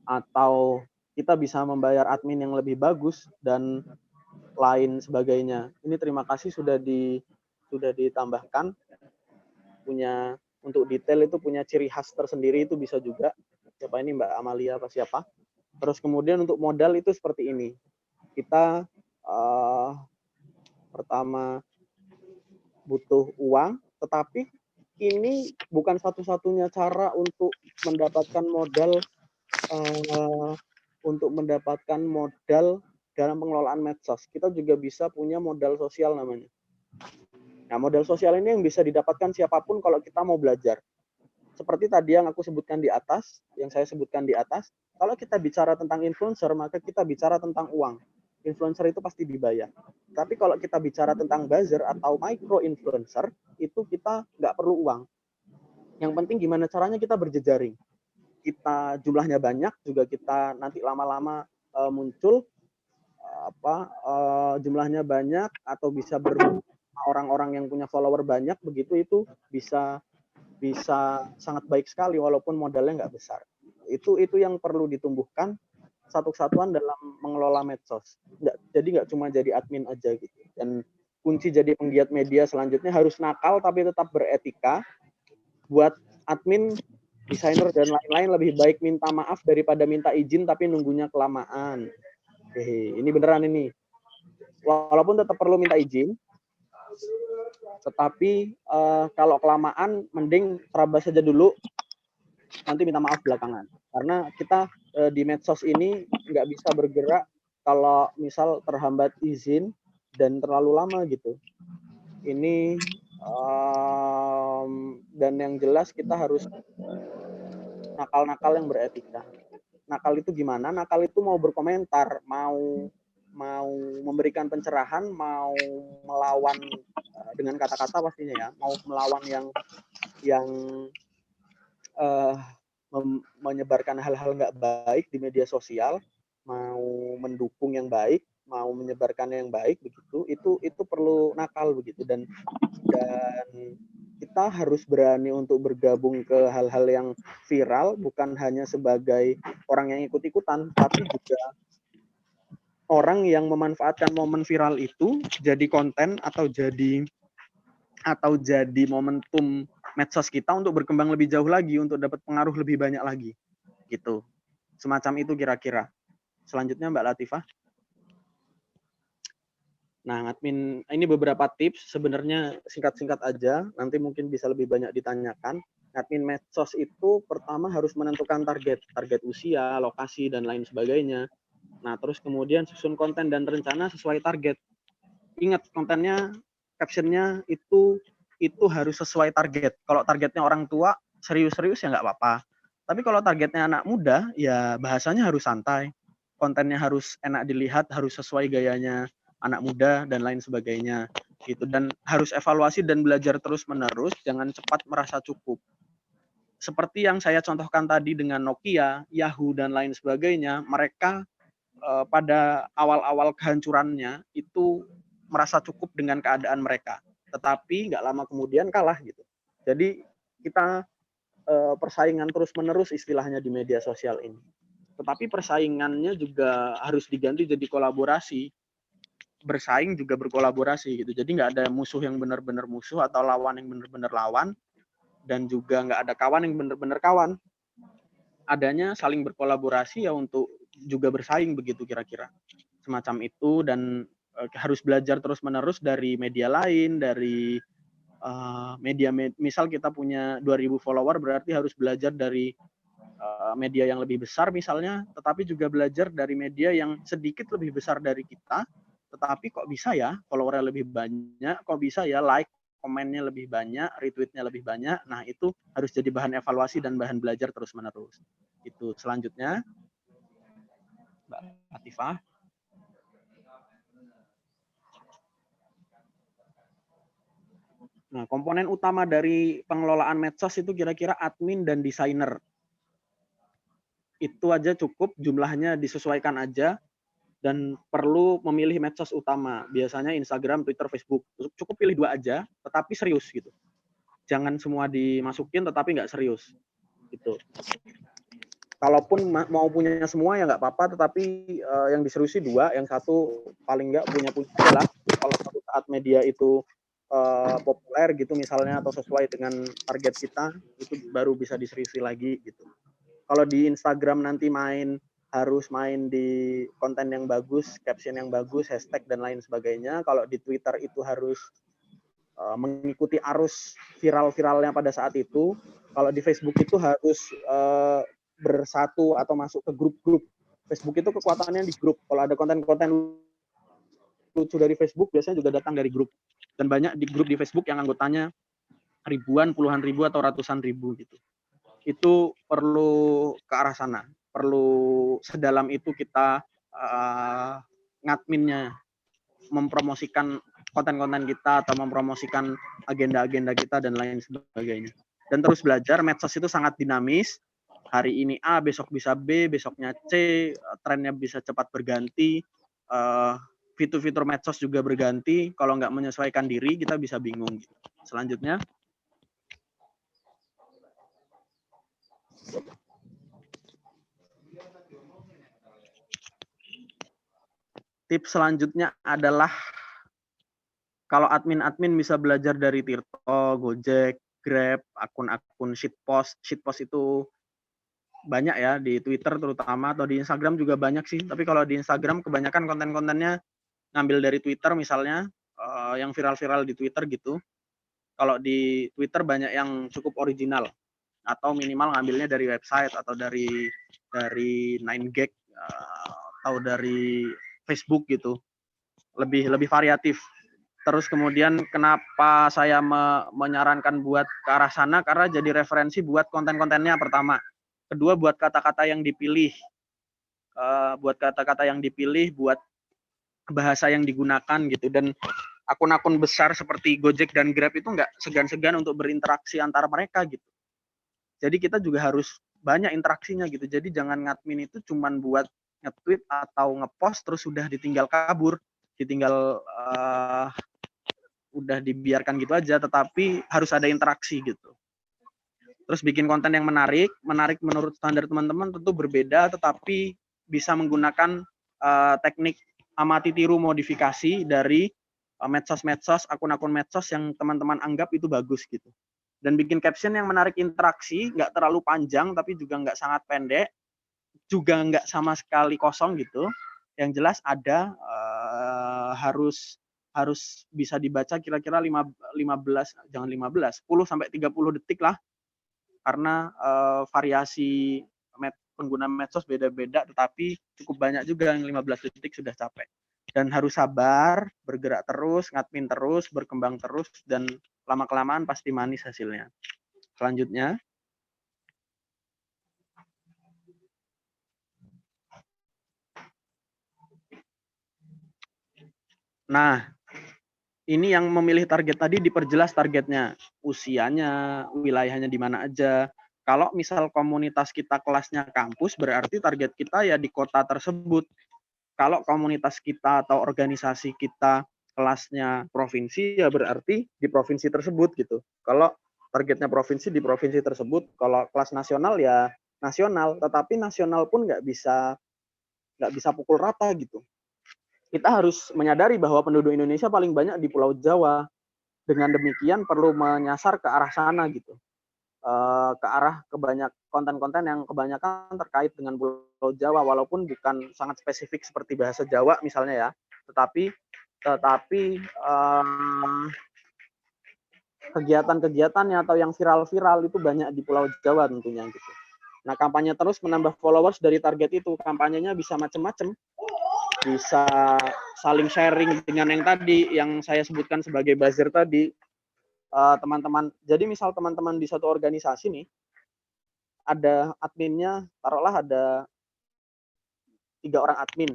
Atau kita bisa membayar admin yang lebih bagus dan lain sebagainya. Ini terima kasih sudah ditambahkan, punya untuk detail itu punya ciri khas tersendiri, itu bisa juga. Siapa ini, Mbak Amalia apa siapa? Terus kemudian untuk modal itu seperti ini. Kita pertama butuh uang, tetapi ini bukan satu-satunya cara untuk mendapatkan modal uh, dalam pengelolaan medsos. Kita juga bisa punya modal sosial namanya. Nah, modal sosial ini yang bisa didapatkan siapapun kalau kita mau belajar. Seperti tadi yang aku sebutkan di atas, yang saya sebutkan di atas, kalau kita bicara tentang influencer, maka kita bicara tentang uang. Influencer itu pasti dibayar. Tapi kalau kita bicara tentang buzzer atau micro influencer, itu kita nggak perlu uang. Yang penting gimana caranya kita berjejaring. Kita jumlahnya banyak, juga kita nanti lama-lama muncul, jumlahnya banyak atau bisa orang-orang yang punya follower banyak, begitu itu bisa sangat baik sekali walaupun modalnya nggak besar. Itu yang perlu ditumbuhkan satu kesatuan dalam mengelola medsos. Jadi nggak cuma jadi admin aja gitu. Dan kunci jadi penggiat media selanjutnya harus nakal tapi tetap beretika. Buat admin, desainer dan lain-lain lebih baik minta maaf daripada minta izin tapi nunggunya kelamaan. Ini beneran ini. Walaupun tetap perlu minta izin, tetapi kalau kelamaan mending terabas saja dulu, nanti minta maaf belakangan. Karena kita di medsos ini nggak bisa bergerak kalau misal terhambat izin dan terlalu lama gitu. Ini dan yang jelas kita harus nakal-nakal yang beretika. Nakal itu gimana? Nakal itu mau berkomentar, mau memberikan pencerahan, mau melawan dengan kata-kata pastinya ya, mau melawan yang menyebarkan hal-hal nggak baik di media sosial, mau mendukung yang baik, mau menyebarkan yang baik begitu, itu perlu nakal begitu. Dan kita harus berani untuk bergabung ke hal-hal yang viral, bukan hanya sebagai orang yang ikut-ikutan, tapi juga orang yang memanfaatkan momen viral itu jadi konten atau jadi momentum medsos kita untuk berkembang lebih jauh lagi, untuk dapat pengaruh lebih banyak lagi gitu. Semacam itu kira-kira. Selanjutnya Mbak Latifah. Nah, admin, ini beberapa tips, sebenarnya singkat-singkat aja, nanti mungkin bisa lebih banyak ditanyakan. Admin medsos itu pertama harus menentukan target usia, lokasi, dan lain sebagainya. Nah, terus kemudian susun konten dan rencana sesuai target. Ingat, kontennya, captionnya itu harus sesuai target. Kalau targetnya orang tua, serius-serius ya nggak apa-apa. Tapi kalau targetnya anak muda, ya bahasanya harus santai. Kontennya harus enak dilihat, harus sesuai gayanya anak muda, dan lain sebagainya. Gitu. Dan harus evaluasi dan belajar terus-menerus, jangan cepat merasa cukup. Seperti yang saya contohkan tadi dengan Nokia, Yahoo, dan lain sebagainya, mereka pada awal-awal kehancurannya itu merasa cukup dengan keadaan mereka, tetapi nggak lama kemudian kalah gitu. Jadi kita persaingan terus-menerus istilahnya di media sosial ini. Tetapi persaingannya juga harus diganti jadi kolaborasi. Bersaing juga berkolaborasi gitu. Jadi nggak ada musuh yang benar-benar musuh atau lawan yang benar-benar lawan, dan juga nggak ada kawan yang benar-benar kawan. Adanya saling berkolaborasi ya untuk juga bersaing begitu kira-kira. Semacam itu, dan harus belajar terus-menerus dari media lain, dari media misal kita punya 2.000 follower, berarti harus belajar dari media yang lebih besar misalnya, tetapi juga belajar dari media yang sedikit lebih besar dari kita, tetapi kok bisa ya followernya lebih banyak, kok bisa ya like, komennya lebih banyak, retweetnya lebih banyak. Nah, itu harus jadi bahan evaluasi dan bahan belajar terus-menerus. Itu selanjutnya, Mbak Latifah. Nah, komponen utama dari pengelolaan medsos itu kira-kira admin dan desainer. Itu aja cukup, jumlahnya disesuaikan aja, dan perlu memilih medsos utama. Biasanya Instagram, Twitter, Facebook. Cukup pilih 2 aja, tetapi serius gitu. Jangan semua dimasukin tetapi nggak serius. Gitu. Kalaupun mau punya semua ya nggak apa-apa, tetapi yang diseriusi 2, yang satu paling nggak punya lah. Kalau suatu saat media itu populer gitu misalnya, atau sesuai dengan target kita, itu baru bisa diseriusi lagi gitu. Kalau di Instagram nanti harus main di konten yang bagus, caption yang bagus, hashtag dan lain sebagainya. Kalau di Twitter itu harus mengikuti arus viral-viralnya pada saat itu. Kalau di Facebook itu harus bersatu atau masuk ke grup-grup. Facebook itu kekuatannya di grup. Kalau ada konten-konten lucu dari Facebook biasanya juga datang dari grup. Dan banyak di grup di Facebook yang anggotanya ribuan, puluhan ribu atau ratusan ribu gitu. Itu perlu ke arah sana. Perlu sedalam itu kita ngadminnya mempromosikan konten-konten kita atau mempromosikan agenda-agenda kita dan lain sebagainya. Dan terus belajar, medsos itu sangat dinamis. Hari ini A, besok bisa B, besoknya C, trennya bisa cepat berganti. Fitur-fitur medsos juga berganti. Kalau nggak menyesuaikan diri, kita bisa bingung. Selanjutnya. Tips selanjutnya adalah kalau admin-admin bisa belajar dari Tirto, Gojek, Grab, akun-akun shitpost. Shitpost itu banyak ya di Twitter terutama, atau di Instagram juga banyak sih. Tapi kalau di Instagram kebanyakan konten-kontennya ngambil dari Twitter misalnya, yang viral-viral di Twitter gitu. Kalau di Twitter banyak yang cukup original, atau minimal ngambilnya dari website atau dari 9gag atau dari Facebook gitu. Lebih variatif. Terus kemudian kenapa saya menyarankan buat ke arah sana, karena jadi referensi buat konten-kontennya pertama. Kedua, buat kata-kata yang dipilih. Buat bahasa yang digunakan gitu. Dan akun-akun besar seperti Gojek dan Grab itu nggak segan-segan untuk berinteraksi antara mereka gitu. Jadi kita juga harus banyak interaksinya gitu. Jadi jangan ngadmin itu cuman buat nge-tweet atau nge-post terus sudah ditinggal kabur, ditinggal udah dibiarkan gitu aja, tetapi harus ada interaksi gitu. Terus bikin konten yang menarik menurut standar teman-teman tentu berbeda, tetapi bisa menggunakan teknik amati tiru modifikasi dari medsos-medsos, akun-akun medsos yang teman-teman anggap itu bagus gitu. Dan bikin caption yang menarik interaksi, nggak terlalu panjang tapi juga nggak sangat pendek, juga nggak sama sekali kosong gitu. Yang jelas ada harus bisa dibaca kira-kira 10 sampai 30 detik lah, karena variasi pengguna medsos beda-beda, tetapi cukup banyak juga yang 15 detik sudah capek. Dan harus sabar, bergerak terus, ngadmin terus, berkembang terus, dan lama-kelamaan pasti manis hasilnya. Selanjutnya. Nah, ini yang memilih target tadi diperjelas targetnya, usianya, wilayahnya di mana aja. Kalau misal komunitas kita kelasnya kampus, berarti target kita ya di kota tersebut. Kalau komunitas kita atau organisasi kita kelasnya provinsi, ya berarti di provinsi tersebut gitu. Kalau targetnya provinsi, di provinsi tersebut. Kalau kelas nasional ya nasional, tetapi nasional pun nggak bisa pukul rata gitu. Kita harus menyadari bahwa penduduk Indonesia paling banyak di Pulau Jawa. Dengan demikian perlu menyasar ke arah sana gitu. Ke arah konten-konten yang kebanyakan terkait dengan Pulau Jawa, walaupun bukan sangat spesifik seperti bahasa Jawa misalnya ya, tetapi kegiatan-kegiatannya atau yang viral-viral itu banyak di Pulau Jawa tentunya gitu. Nah, kampanye terus menambah followers dari target itu. Kampanyenya bisa macam-macam, bisa saling sharing dengan yang tadi yang saya sebutkan sebagai buzzer tadi. Teman-teman, jadi misal teman-teman di satu organisasi nih, ada adminnya, taruhlah ada 3 orang admin.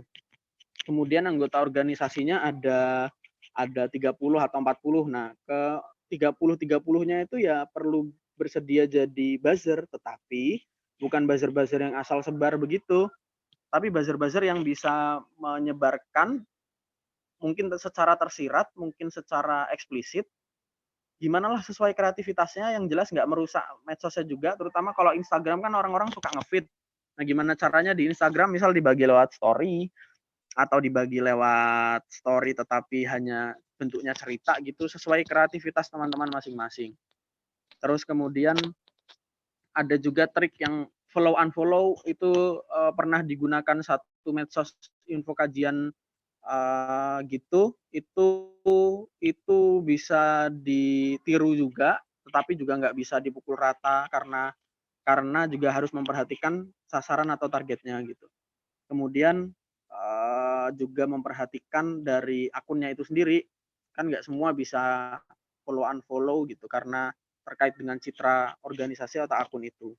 Kemudian anggota organisasinya ada 30 atau 40. Nah, ke 30-30-nya itu ya perlu bersedia jadi buzzer, tetapi bukan buzzer-buzzer yang asal sebar begitu, tapi buzzer-buzzer yang bisa menyebarkan mungkin secara tersirat, mungkin secara eksplisit, gimana lah sesuai kreativitasnya, yang jelas nggak merusak medsosnya juga, terutama kalau Instagram kan orang-orang suka nge-feed. Nah, gimana caranya di Instagram misal dibagi lewat story, atau dibagi lewat story tetapi hanya bentuknya cerita gitu, sesuai kreativitas teman-teman masing-masing. Terus kemudian ada juga trik yang follow unfollow itu pernah digunakan satu medsos info kajian gitu, itu bisa ditiru juga, tetapi juga nggak bisa dipukul rata karena juga harus memperhatikan sasaran atau targetnya gitu. Kemudian, juga memperhatikan dari akunnya itu sendiri, kan nggak semua bisa follow unfollow gitu karena terkait dengan citra organisasi atau akun itu.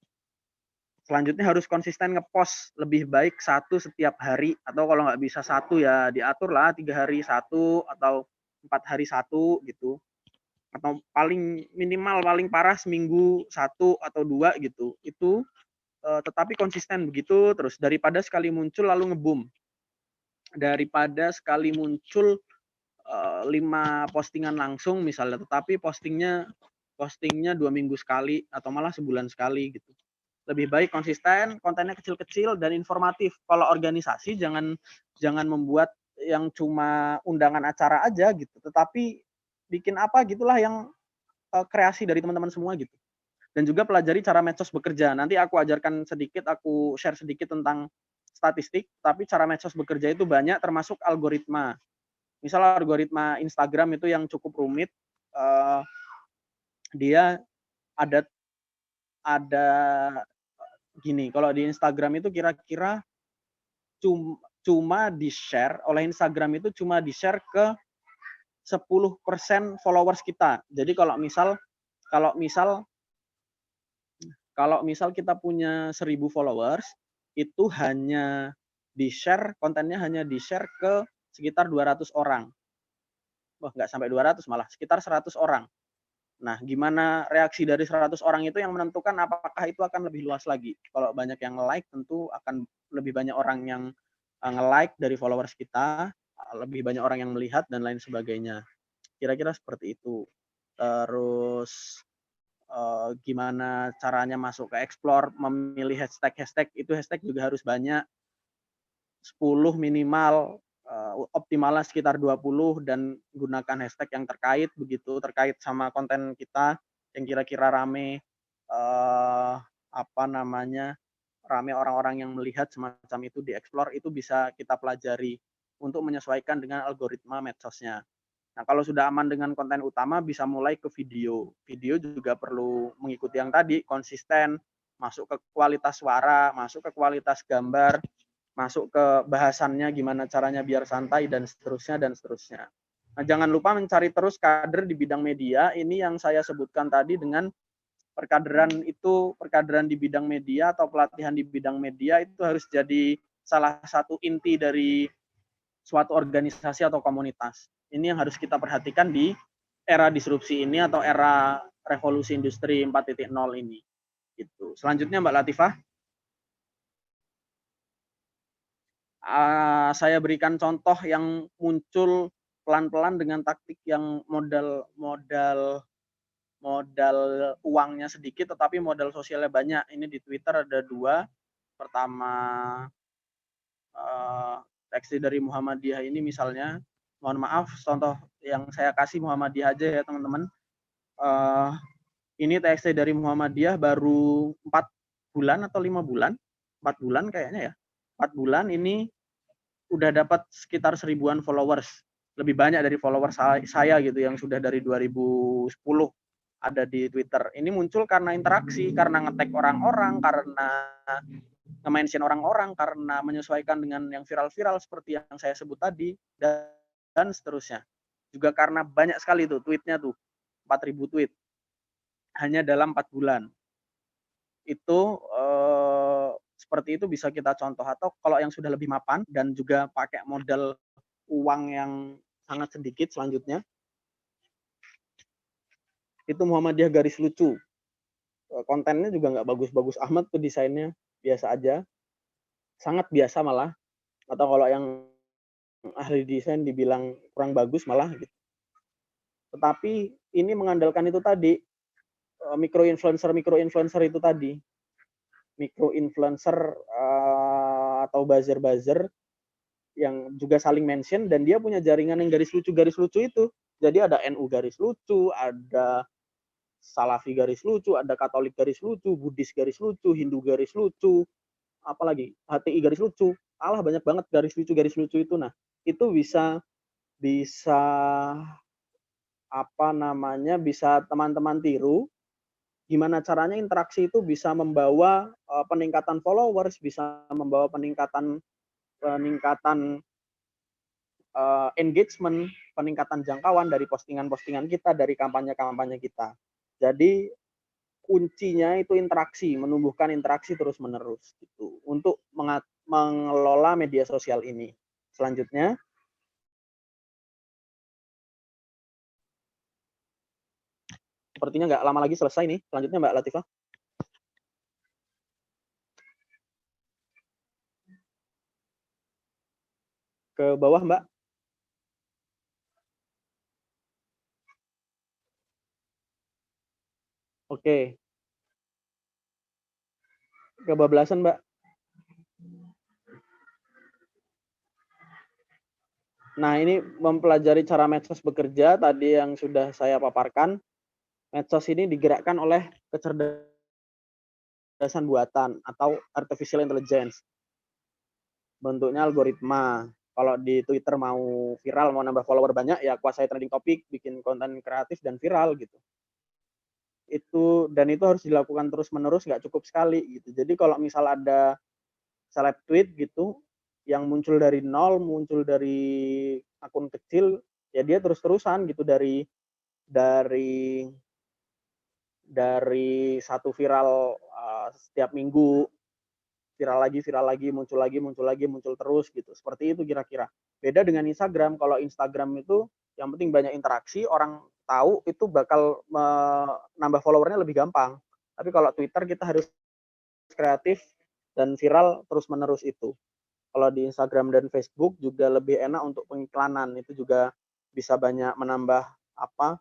Selanjutnya harus konsisten ngepost lebih baik satu setiap hari atau kalau nggak bisa satu ya diaturlah 3 hari satu atau 4 hari satu gitu. Atau paling minimal paling parah seminggu satu atau 2 gitu. Itu, tetapi konsisten begitu terus daripada sekali muncul lalu nge-boom. Daripada sekali muncul, 5 postingan langsung misalnya, tetapi postingnya postingnya 2 minggu sekali atau malah sebulan sekali gitu. Lebih baik konsisten, kontennya kecil-kecil dan informatif. Kalau organisasi jangan membuat yang cuma undangan acara aja gitu, tetapi bikin apa gitulah yang, kreasi dari teman-teman semua gitu. Dan juga pelajari cara medsos bekerja. Nanti aku ajarkan sedikit, aku share sedikit tentang statistik, tapi cara medsos bekerja itu banyak termasuk algoritma. Misal algoritma Instagram itu yang cukup rumit, eee, dia ada ada gini, kalau di Instagram itu kira-kira cuma di-share oleh Instagram itu cuma di-share ke 10% followers kita. Jadi kalau misal kalau misal kita punya 1.000 followers, itu hanya di-share, kontennya hanya di-share ke sekitar 200 orang. Wah, nggak sampai 200 malah, sekitar 100 orang. Nah, gimana reaksi dari 100 orang itu yang menentukan apakah itu akan lebih luas lagi. Kalau banyak yang nge-like tentu akan lebih banyak orang yang, nge-like dari followers kita, lebih banyak orang yang melihat dan lain sebagainya. Kira-kira seperti itu. Terus, gimana caranya masuk ke explore, memilih hashtag-hashtag, itu hashtag juga harus banyak, 10 minimal, optimalnya sekitar 20 dan gunakan hashtag yang terkait begitu, terkait sama konten kita yang kira-kira rame, apa namanya, rame orang-orang yang melihat semacam itu di-explore, itu bisa kita pelajari untuk menyesuaikan dengan algoritma medsosnya. Nah, kalau sudah aman dengan konten utama bisa mulai ke video. Video juga perlu mengikuti yang tadi, konsisten, masuk ke kualitas suara, masuk ke kualitas gambar, masuk ke bahasannya gimana caranya biar santai dan seterusnya dan seterusnya. Nah, jangan lupa mencari terus kader di bidang media. Ini yang saya sebutkan tadi dengan perkaderan di bidang media atau pelatihan di bidang media itu harus jadi salah satu inti dari suatu organisasi atau komunitas. Ini yang harus kita perhatikan di era disrupsi ini atau era revolusi industri 4.0 ini. Gitu. Selanjutnya Mbak Latifah, saya berikan contoh yang muncul pelan-pelan dengan taktik yang modal uangnya sedikit tetapi modal sosialnya banyak. Ini di Twitter ada 2. Pertama, tekstil dari Muhammadiyah ini misalnya, mohon maaf contoh yang saya kasih Muhammadiyah aja ya teman-teman. Ini tekstil dari Muhammadiyah baru 4 bulan atau 5 bulan, 4 bulan kayaknya ya. 4 bulan ini udah dapat sekitar 1.000-an followers. Lebih banyak dari followers saya gitu yang sudah dari 2010 ada di Twitter. Ini muncul karena interaksi, karena nge-tag orang-orang, karena nge-mention orang-orang, karena menyesuaikan dengan yang viral-viral seperti yang saya sebut tadi, dan seterusnya. Juga karena banyak sekali tuh tweetnya tuh, 4.000 tweet. Hanya dalam 4 bulan. Itu seperti itu bisa kita contoh, atau kalau yang sudah lebih mapan dan juga pakai modal uang yang sangat sedikit selanjutnya, itu Muhammadiyah garis lucu. Kontennya juga nggak bagus-bagus amat tuh desainnya, biasa aja, sangat biasa malah, atau kalau yang ahli desain dibilang kurang bagus malah gitu. Tetapi ini mengandalkan itu tadi, micro-influencer itu tadi. Micro-influencer, atau buzzer-buzzer yang juga saling mention dan dia punya jaringan yang garis lucu itu. Jadi ada NU garis lucu, ada Salafi garis lucu, ada Katolik garis lucu, Buddhis garis lucu, Hindu garis lucu, apalagi HTI garis lucu. Alah banyak banget garis lucu itu. Nah, itu bisa bisa bisa teman-teman tiru, gimana caranya interaksi itu bisa membawa, peningkatan followers, bisa membawa peningkatan peningkatan, engagement, peningkatan jangkauan dari postingan-postingan kita, dari kampanye-kampanye kita. Jadi kuncinya itu interaksi, menumbuhkan interaksi terus-menerus gitu, untuk mengelola media sosial ini. Selanjutnya, sepertinya nggak lama lagi selesai nih, selanjutnya Mbak Latifah. Ke bawah Mbak. Oke, kebablasan Mbak. Nah, ini mempelajari cara medsos bekerja tadi yang sudah saya paparkan. Medsos ini digerakkan oleh kecerdasan buatan atau artificial intelligence. Bentuknya algoritma. Kalau di Twitter mau viral, mau nambah follower banyak, ya kuasai trending topik, bikin konten kreatif dan viral gitu. Dan itu harus dilakukan terus-menerus, nggak cukup sekali gitu. Jadi kalau misal ada seleb tweet gitu, yang muncul dari nol, muncul dari akun kecil, ya dia terus-terusan gitu dari dari satu viral setiap minggu, viral lagi, muncul lagi, muncul terus gitu. Seperti itu kira-kira. Beda dengan Instagram. Kalau Instagram itu yang penting banyak interaksi, orang tahu itu bakal menambah followernya lebih gampang. Tapi kalau Twitter kita harus kreatif dan viral terus-menerus itu. Kalau di Instagram dan Facebook juga lebih enak untuk pengiklanan, itu juga bisa banyak menambah apa?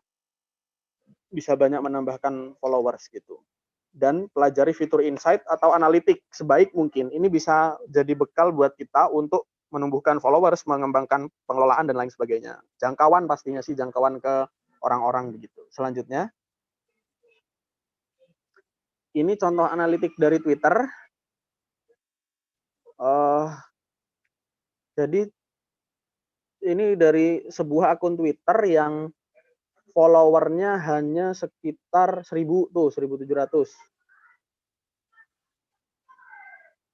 Bisa banyak menambahkan followers gitu. Dan pelajari fitur insight atau analitik sebaik mungkin. Ini bisa jadi bekal buat kita untuk menumbuhkan followers, mengembangkan pengelolaan dan lain sebagainya. Jangkauan pastinya sih, jangkauan ke orang-orang begitu. Selanjutnya, ini contoh analitik dari Twitter. Jadi ini dari sebuah akun Twitter yang followernya hanya sekitar 1000 tuh, 1700.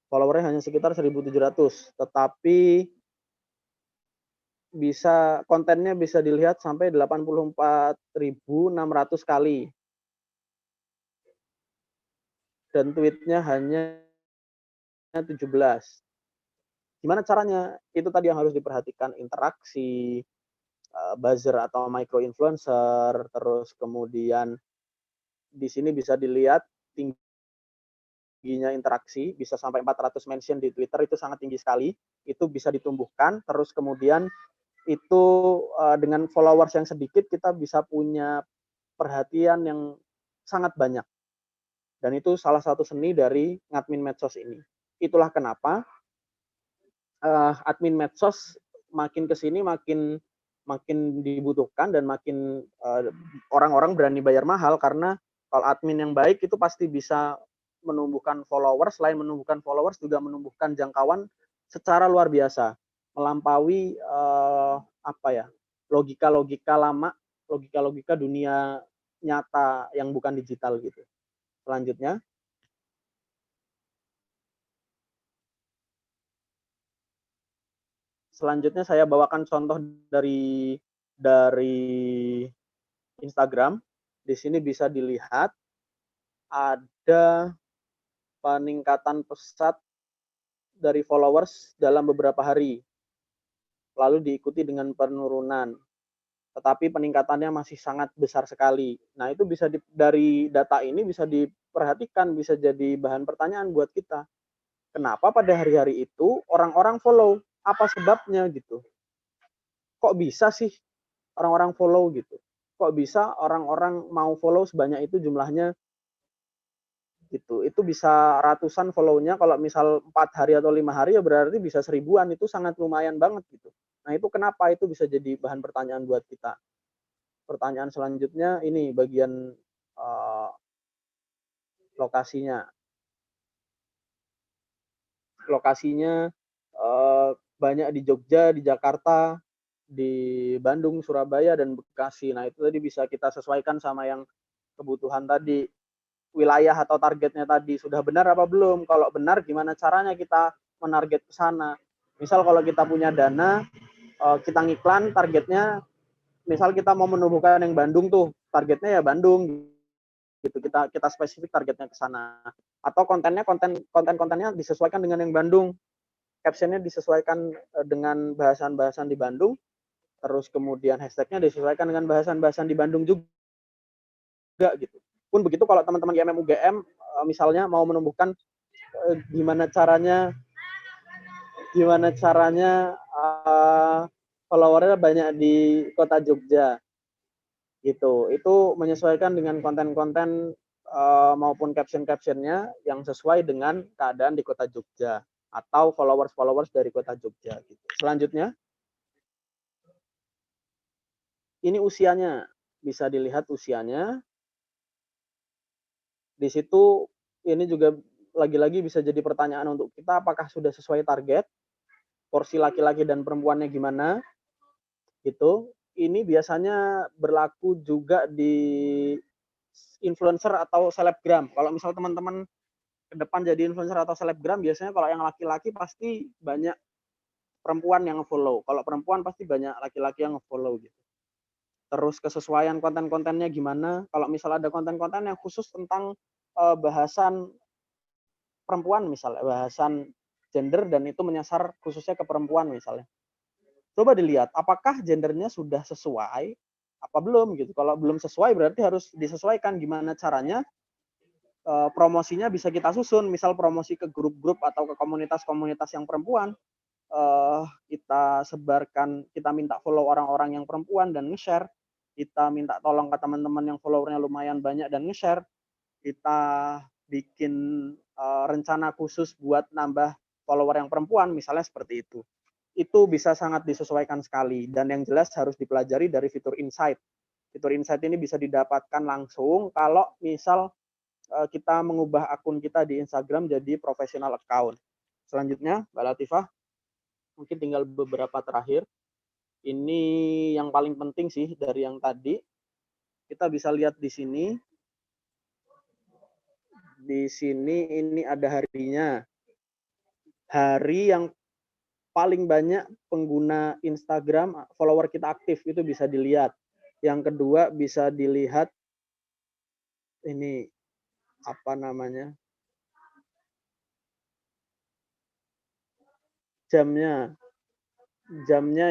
Followernya hanya sekitar 1700, tetapi kontennya bisa dilihat sampai 84.600 kali. Dan tweetnya hanya 17. Gimana caranya? Itu tadi yang harus diperhatikan, interaksi, buzzer atau micro influencer, terus kemudian di sini bisa dilihat tingginya interaksi, bisa sampai 400 mention di Twitter, itu sangat tinggi sekali. Itu bisa ditumbuhkan, terus kemudian itu dengan followers yang sedikit kita bisa punya perhatian yang sangat banyak. Dan itu salah satu seni dari ngadmin medsos ini. Itulah kenapa admin medsos makin kesini makin makin dibutuhkan dan makin orang-orang berani bayar mahal, karena kalau admin yang baik itu pasti bisa menumbuhkan followers, selain menumbuhkan followers juga menumbuhkan jangkauan secara luar biasa, melampaui apa ya, logika-logika lama, logika-logika dunia nyata yang bukan digital gitu. Selanjutnya, saya bawakan contoh dari Instagram. Di sini bisa dilihat ada peningkatan pesat dari followers dalam beberapa hari, lalu diikuti dengan penurunan. Tetapi peningkatannya masih sangat besar sekali. Nah, itu bisa dari data ini bisa diperhatikan, bisa jadi bahan pertanyaan buat kita. Kenapa pada hari-hari itu orang-orang follow? Apa sebabnya gitu? Kok bisa sih orang-orang follow gitu? Kok bisa orang-orang mau follow sebanyak itu jumlahnya gitu? Itu bisa ratusan follow-nya, kalau misal 4 hari atau 5 hari ya berarti bisa seribuan, itu sangat lumayan banget gitu. Nah, itu kenapa itu bisa jadi bahan pertanyaan buat kita. Pertanyaan selanjutnya ini bagian lokasinya. Lokasinya banyak di Jogja, di Jakarta, di Bandung, Surabaya, dan Bekasi. Nah, itu tadi bisa kita sesuaikan sama yang kebutuhan tadi, wilayah atau targetnya tadi. Sudah benar apa belum? Kalau benar, gimana caranya kita menarget ke sana? Misal kalau kita punya dana, kita ngiklan, targetnya, misal kita mau menumbuhkan yang Bandung tuh, targetnya ya Bandung, gitu. Kita spesifik targetnya ke sana. Atau kontennya disesuaikan dengan yang Bandung, captionnya disesuaikan dengan bahasan-bahasan di Bandung, terus kemudian hashtagnya disesuaikan dengan bahasan-bahasan di Bandung juga, gitu. Pun begitu kalau teman-teman IMM UGM misalnya mau menumbuhkan gimana caranya followernya banyak di kota Jogja, gitu. Itu menyesuaikan dengan konten-konten maupun caption-captionnya yang sesuai dengan keadaan di kota Jogja atau followers dari kota Jogja, gitu. Selanjutnya, ini usianya, bisa dilihat usianya. Di situ ini juga lagi-lagi bisa jadi pertanyaan untuk kita, apakah sudah sesuai target, porsi laki-laki dan perempuannya gimana, gitu. Ini biasanya berlaku juga di influencer atau selebgram. Kalau misal teman-teman ke depan jadi influencer atau selebgram, biasanya kalau yang laki-laki pasti banyak perempuan yang nge-follow. Kalau perempuan pasti banyak laki-laki yang nge-follow, gitu. Terus kesesuaian konten-kontennya gimana? Kalau misal ada konten-konten yang khusus tentang bahasan perempuan, misalnya bahasan gender, dan itu menyasar khususnya ke perempuan misalnya. Coba dilihat apakah gendernya sudah sesuai apa belum, gitu. Kalau belum sesuai berarti harus disesuaikan. Gimana caranya promosinya bisa kita susun, misal promosi ke grup-grup atau ke komunitas-komunitas yang perempuan, kita sebarkan, kita minta follow orang-orang yang perempuan dan nge-share, kita minta tolong ke teman-teman yang followernya lumayan banyak dan nge-share, kita bikin rencana khusus buat nambah follower yang perempuan, misalnya seperti itu. Itu bisa sangat disesuaikan sekali, dan yang jelas harus dipelajari dari fitur insight. Fitur insight ini bisa didapatkan langsung kalau misal kita mengubah akun kita di Instagram jadi professional account. Selanjutnya, Mbak Latifah, mungkin tinggal beberapa terakhir. Ini yang paling penting sih dari yang tadi. Kita bisa lihat di sini. Di sini ini ada harinya. Hari yang paling banyak pengguna Instagram, follower kita aktif, itu bisa dilihat. Yang kedua bisa dilihat ini apa namanya, jamnya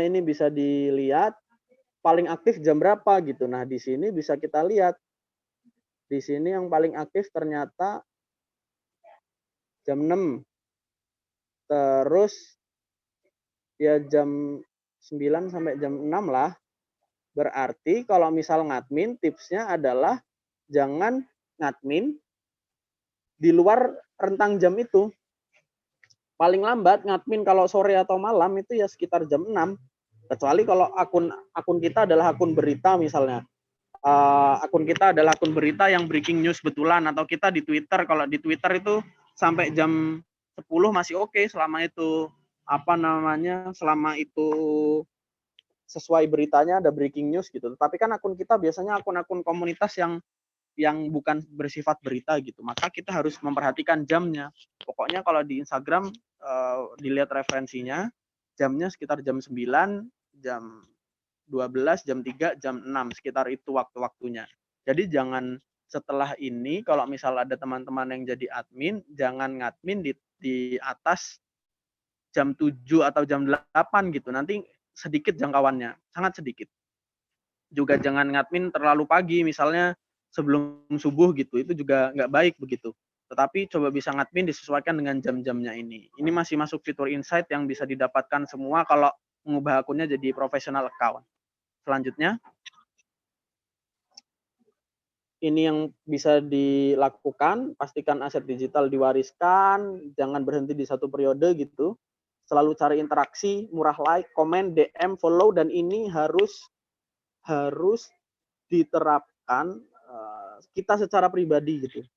ini bisa dilihat paling aktif jam berapa, gitu. Nah, di sini bisa kita lihat, di sini yang paling aktif ternyata jam 6, terus ya jam 9 sampai jam 6 lah. Berarti kalau misal ngadmin, tipsnya adalah jangan ngadmin di luar rentang jam itu. Paling lambat ngadmin kalau sore atau malam itu ya sekitar jam 6. Kecuali kalau akun kita adalah akun berita misalnya. Akun kita adalah akun berita yang breaking news betulan, atau kita di Twitter. Kalau di Twitter itu sampai jam 10 masih oke, selama itu selama itu sesuai beritanya, ada breaking news, gitu. Tapi kan akun kita biasanya akun-akun komunitas yang bukan bersifat berita, gitu. Maka kita harus memperhatikan jamnya. Pokoknya kalau di Instagram dilihat referensinya, jamnya sekitar jam 9, jam 12, jam 3, jam 6, sekitar itu waktu-waktunya. Jadi jangan setelah ini, kalau misal ada teman-teman yang jadi admin, jangan ngadmin di atas jam 7 atau jam 8, gitu. Nanti sedikit jangkauannya, sangat sedikit. Juga jangan ngadmin terlalu pagi, misalnya sebelum subuh, gitu. Itu juga nggak baik begitu. Tetapi coba bisa ngadmin disesuaikan dengan jam-jamnya ini. Ini masih masuk fitur insight yang bisa didapatkan semua kalau mengubah akunnya jadi professional account. Selanjutnya, ini yang bisa dilakukan, pastikan aset digital diwariskan, jangan berhenti di satu periode, gitu. Selalu cari interaksi, murah like, komen, DM, follow, dan ini harus diterapkan kita secara pribadi, gitu.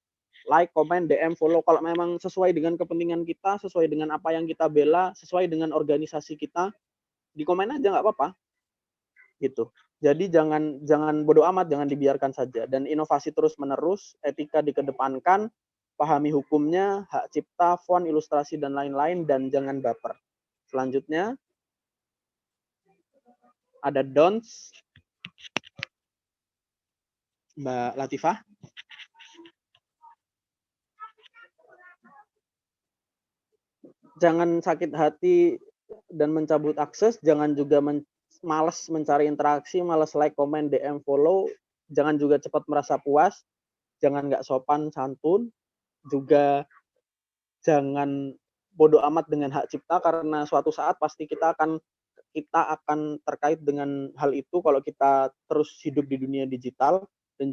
like, komen, DM, follow. Kalau memang sesuai dengan kepentingan kita, sesuai dengan apa yang kita bela, sesuai dengan organisasi kita, di komen aja nggak apa-apa, gitu. Jadi jangan bodo amat, jangan dibiarkan saja. Dan inovasi terus-menerus, etika dikedepankan, pahami hukumnya, hak cipta, font, ilustrasi, dan lain-lain, dan jangan baper. Selanjutnya, ada don'ts. Mbak Latifah. Jangan sakit hati dan mencabut akses, jangan juga malas mencari interaksi, malas like, komen, DM, follow, jangan juga cepat merasa puas, jangan nggak sopan santun, juga jangan bodoh amat dengan hak cipta, karena suatu saat pasti kita akan terkait dengan hal itu kalau kita terus hidup di dunia digital. Dan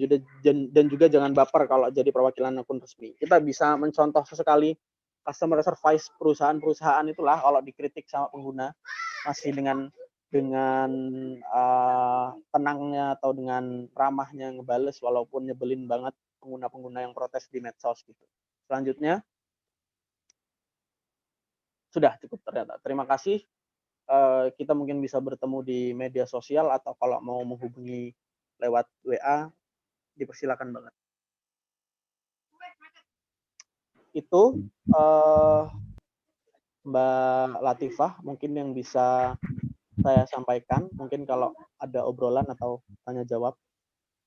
juga jangan baper kalau jadi perwakilan akun resmi. Kita bisa mencontoh sesekali customer service perusahaan-perusahaan itulah kalau dikritik sama pengguna masih dengan tenangnya atau dengan ramahnya ngebales walaupun nyebelin banget pengguna-pengguna yang protes di medsos gitu. Selanjutnya, sudah cukup ternyata. Terima kasih. Kita mungkin bisa bertemu di media sosial atau kalau mau menghubungi lewat WA, dipersilakan banget. Itu Mbak Latifah mungkin yang bisa saya sampaikan. Mungkin kalau ada obrolan atau tanya jawab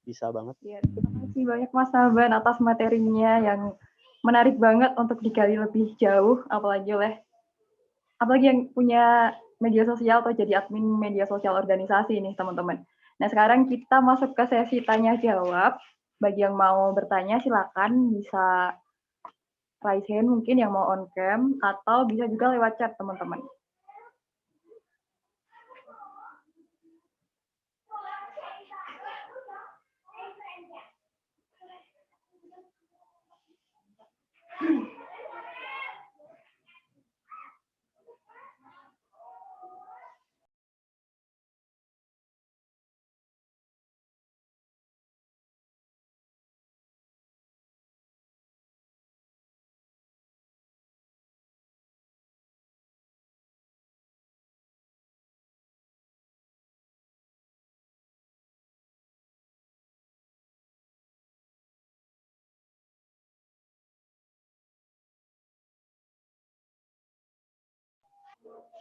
bisa banget. Ya, terima kasih banyak Mas Saban atas materinya yang menarik banget untuk digali lebih jauh, apalagi yang punya media sosial atau jadi admin media sosial organisasi nih teman-teman. Nah sekarang kita masuk ke sesi tanya jawab. Bagi yang mau bertanya silakan bisa raise hand mungkin yang mau on cam atau bisa juga lewat chat teman-teman.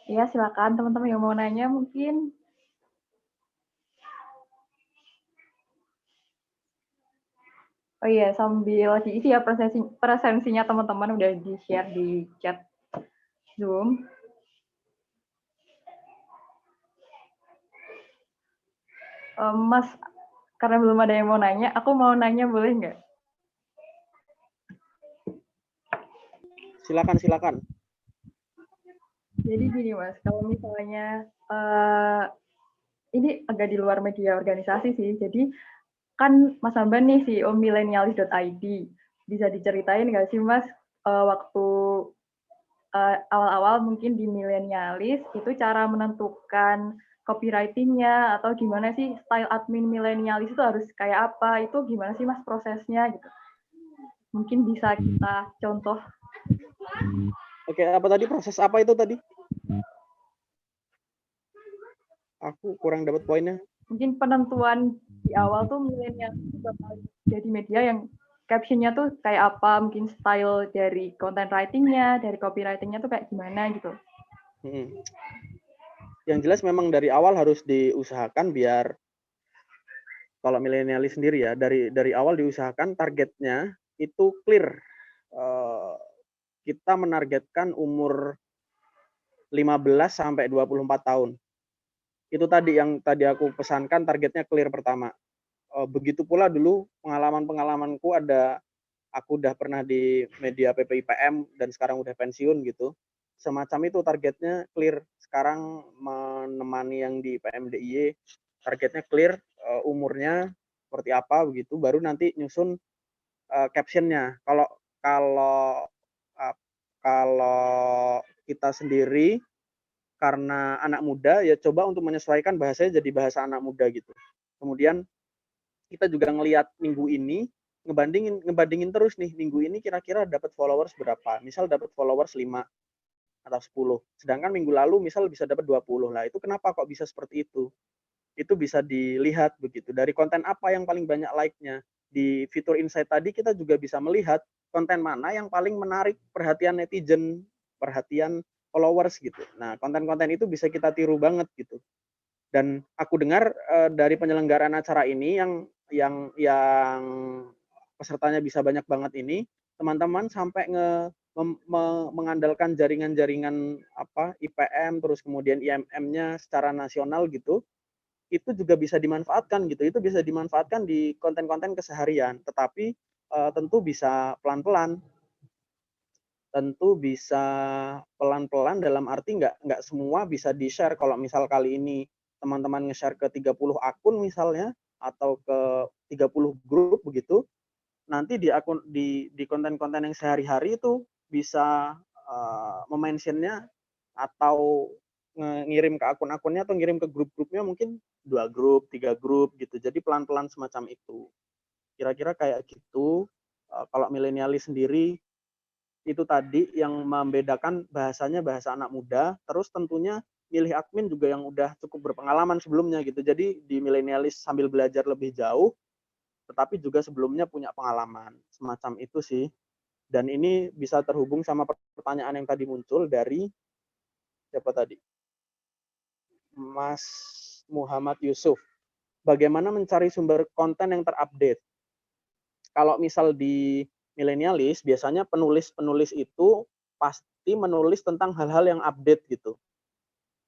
Ya, silakan teman-teman yang mau nanya mungkin. Oh iya, sambil diisi ya presensinya teman-teman udah di-share di chat Zoom. Mas, karena belum ada yang mau nanya, aku mau nanya boleh nggak? Silakan. Jadi gini Mas, kalau misalnya ini agak di luar media organisasi sih, jadi kan Mas Amban nih CEO millennialis.id, bisa diceritain nggak sih Mas waktu awal-awal mungkin di millennialis itu cara menentukan copywriting-nya atau gimana sih style admin millennialis itu harus kayak apa, itu gimana sih Mas prosesnya gitu? Mungkin bisa kita contoh. Oke, apa tadi proses apa itu tadi? Aku kurang dapat poinnya. Mungkin penentuan di awal tuh milenial bakal jadi media yang captionnya tuh kayak apa, mungkin style dari content writing-nya, dari copywriting-nya tuh kayak gimana gitu. Yang jelas memang dari awal harus diusahakan biar kalau milenialis sendiri ya, dari awal diusahakan targetnya itu clear. Kita menargetkan umur 15 sampai 24 tahun. Itu tadi yang tadi aku pesankan, targetnya clear pertama. Begitu pula dulu pengalaman-pengalamanku aku udah pernah di media PPIPM dan sekarang udah pensiun gitu. Semacam itu targetnya clear. Sekarang menemani yang di PMDIY, targetnya clear, umurnya seperti apa begitu, baru nanti nyusun captionnya. Kalau kita sendiri karena anak muda ya coba untuk menyesuaikan bahasanya jadi bahasa anak muda gitu. Kemudian kita juga ngelihat minggu ini ngebandingin terus nih, minggu ini kira-kira dapat followers berapa. Misal dapat followers 5 atau 10. Sedangkan minggu lalu misal bisa dapat 20. Lah itu kenapa kok bisa seperti itu? Itu bisa dilihat begitu. Dari konten apa yang paling banyak like-nya. Di fitur insight tadi kita juga bisa melihat konten mana yang paling menarik perhatian netizen, perhatian followers gitu. Nah, konten-konten itu bisa kita tiru banget gitu. Dan aku dengar dari penyelenggaraan acara ini yang pesertanya bisa banyak banget ini, teman-teman sampai mengandalkan jaringan-jaringan IPM terus kemudian IMM-nya secara nasional gitu, itu juga bisa dimanfaatkan gitu. Itu bisa dimanfaatkan di konten-konten keseharian, tetapi tentu bisa pelan-pelan. Tentu bisa pelan-pelan dalam arti nggak semua bisa di-share. Kalau misal kali ini teman-teman nge-share ke 30 akun misalnya, atau ke 30 grup begitu, nanti di konten-konten yang sehari-hari itu bisa mementionnya atau ngirim ke akun-akunnya atau ngirim ke grup-grupnya mungkin 2 grup, 3 grup gitu. Jadi pelan-pelan semacam itu. Kira-kira kayak gitu. Kalau milenialis sendiri itu tadi yang membedakan bahasanya bahasa anak muda, terus tentunya milih admin juga yang udah cukup berpengalaman sebelumnya gitu. Jadi di milenialis sambil belajar lebih jauh, tetapi juga sebelumnya punya pengalaman. Semacam itu sih. Dan ini bisa terhubung sama pertanyaan yang tadi muncul dari siapa tadi? Mas Muhammad Yusuf. Bagaimana mencari sumber konten yang terupdate? Kalau misal di milenialis, biasanya penulis-penulis itu pasti menulis tentang hal-hal yang update gitu.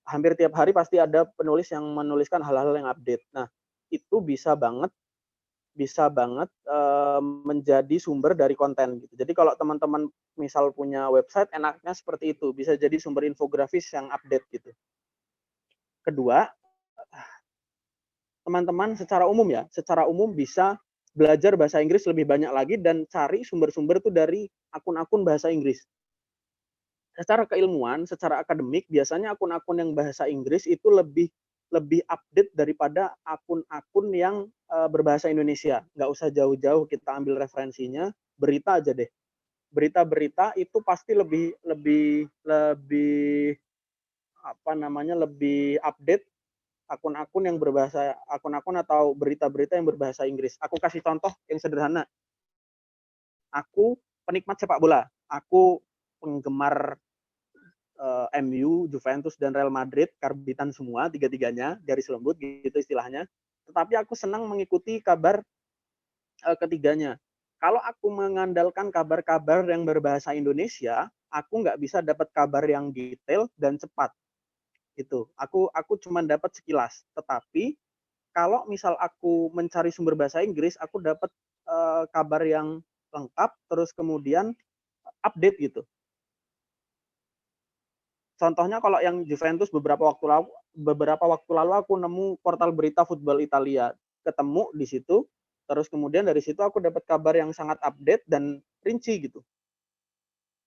Hampir tiap hari pasti ada penulis yang menuliskan hal-hal yang update. Nah, itu bisa banget menjadi sumber dari konten gitu. Jadi kalau teman-teman misal punya website, enaknya seperti itu, bisa jadi sumber infografis yang update gitu. Kedua, teman-teman secara umum bisa belajar bahasa Inggris lebih banyak lagi dan cari sumber-sumber itu dari akun-akun bahasa Inggris. Secara keilmuan, secara akademik, biasanya akun-akun yang bahasa Inggris itu lebih update daripada akun-akun yang berbahasa Indonesia. Nggak usah jauh-jauh kita ambil referensinya, berita aja deh. Berita-berita itu pasti lebih update akun-akun atau berita-berita yang berbahasa Inggris. Aku kasih contoh yang sederhana. Aku penikmat sepak bola. Aku penggemar MU, Juventus, dan Real Madrid, karbitan semua, tiga-tiganya, garis lembut gitu istilahnya. Tetapi aku senang mengikuti kabar ketiganya. Kalau aku mengandalkan kabar-kabar yang berbahasa Indonesia, aku nggak bisa dapat kabar yang detail dan cepat. Gitu. Aku cuma dapat sekilas. Tetapi kalau misal aku mencari sumber bahasa Inggris, aku dapat kabar yang lengkap, terus kemudian update gitu. Contohnya kalau yang Juventus beberapa waktu lalu aku nemu portal berita football Italia, ketemu di situ, terus kemudian dari situ aku dapat kabar yang sangat update dan rinci gitu.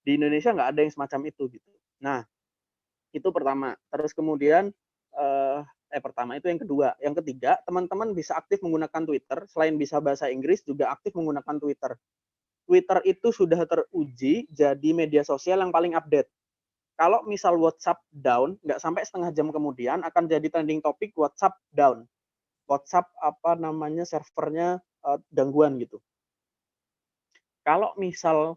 Di Indonesia nggak ada yang semacam itu gitu. Nah, itu pertama. Terus kemudian pertama itu yang kedua. Yang ketiga, teman-teman bisa aktif menggunakan Twitter. Selain bisa bahasa Inggris, juga aktif menggunakan Twitter. Twitter itu sudah teruji jadi media sosial yang paling update. Kalau misal WhatsApp down, nggak sampai setengah jam kemudian akan jadi trending topik WhatsApp down. WhatsApp servernya gangguan gitu. Kalau misal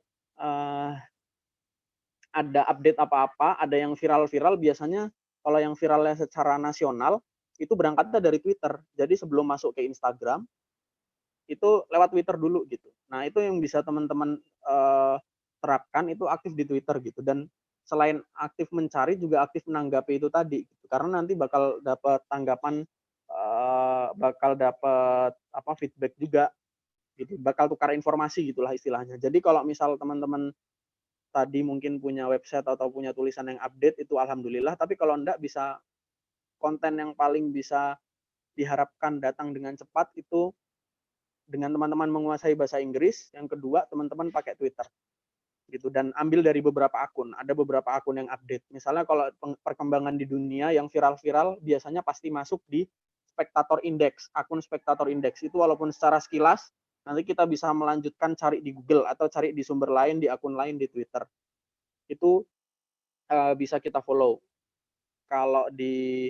ada update apa-apa, ada yang viral-viral, biasanya kalau yang viralnya secara nasional, itu berangkatnya dari Twitter. Jadi sebelum masuk ke Instagram, itu lewat Twitter dulu gitu. Nah, itu yang bisa teman-teman terapkan, itu aktif di Twitter gitu. Dan selain aktif mencari, juga aktif menanggapi itu tadi. Gitu. Karena nanti bakal dapat tanggapan, bakal dapat feedback juga. Gitu. Bakal tukar informasi gitulah istilahnya. Jadi kalau misal teman-teman tadi mungkin punya website atau punya tulisan yang update, itu alhamdulillah. Tapi kalau enggak, bisa konten yang paling bisa diharapkan datang dengan cepat itu dengan teman-teman menguasai bahasa Inggris. Yang kedua, teman-teman pakai Twitter. Gitu, dan ambil dari beberapa akun. Ada beberapa akun yang update. Misalnya kalau perkembangan di dunia yang viral-viral, biasanya pasti masuk di Spectator Index. Akun Spectator Index itu walaupun secara sekilas Nanti kita bisa melanjutkan cari di Google atau cari di sumber lain, di akun lain di Twitter. Itu bisa kita follow. Kalau di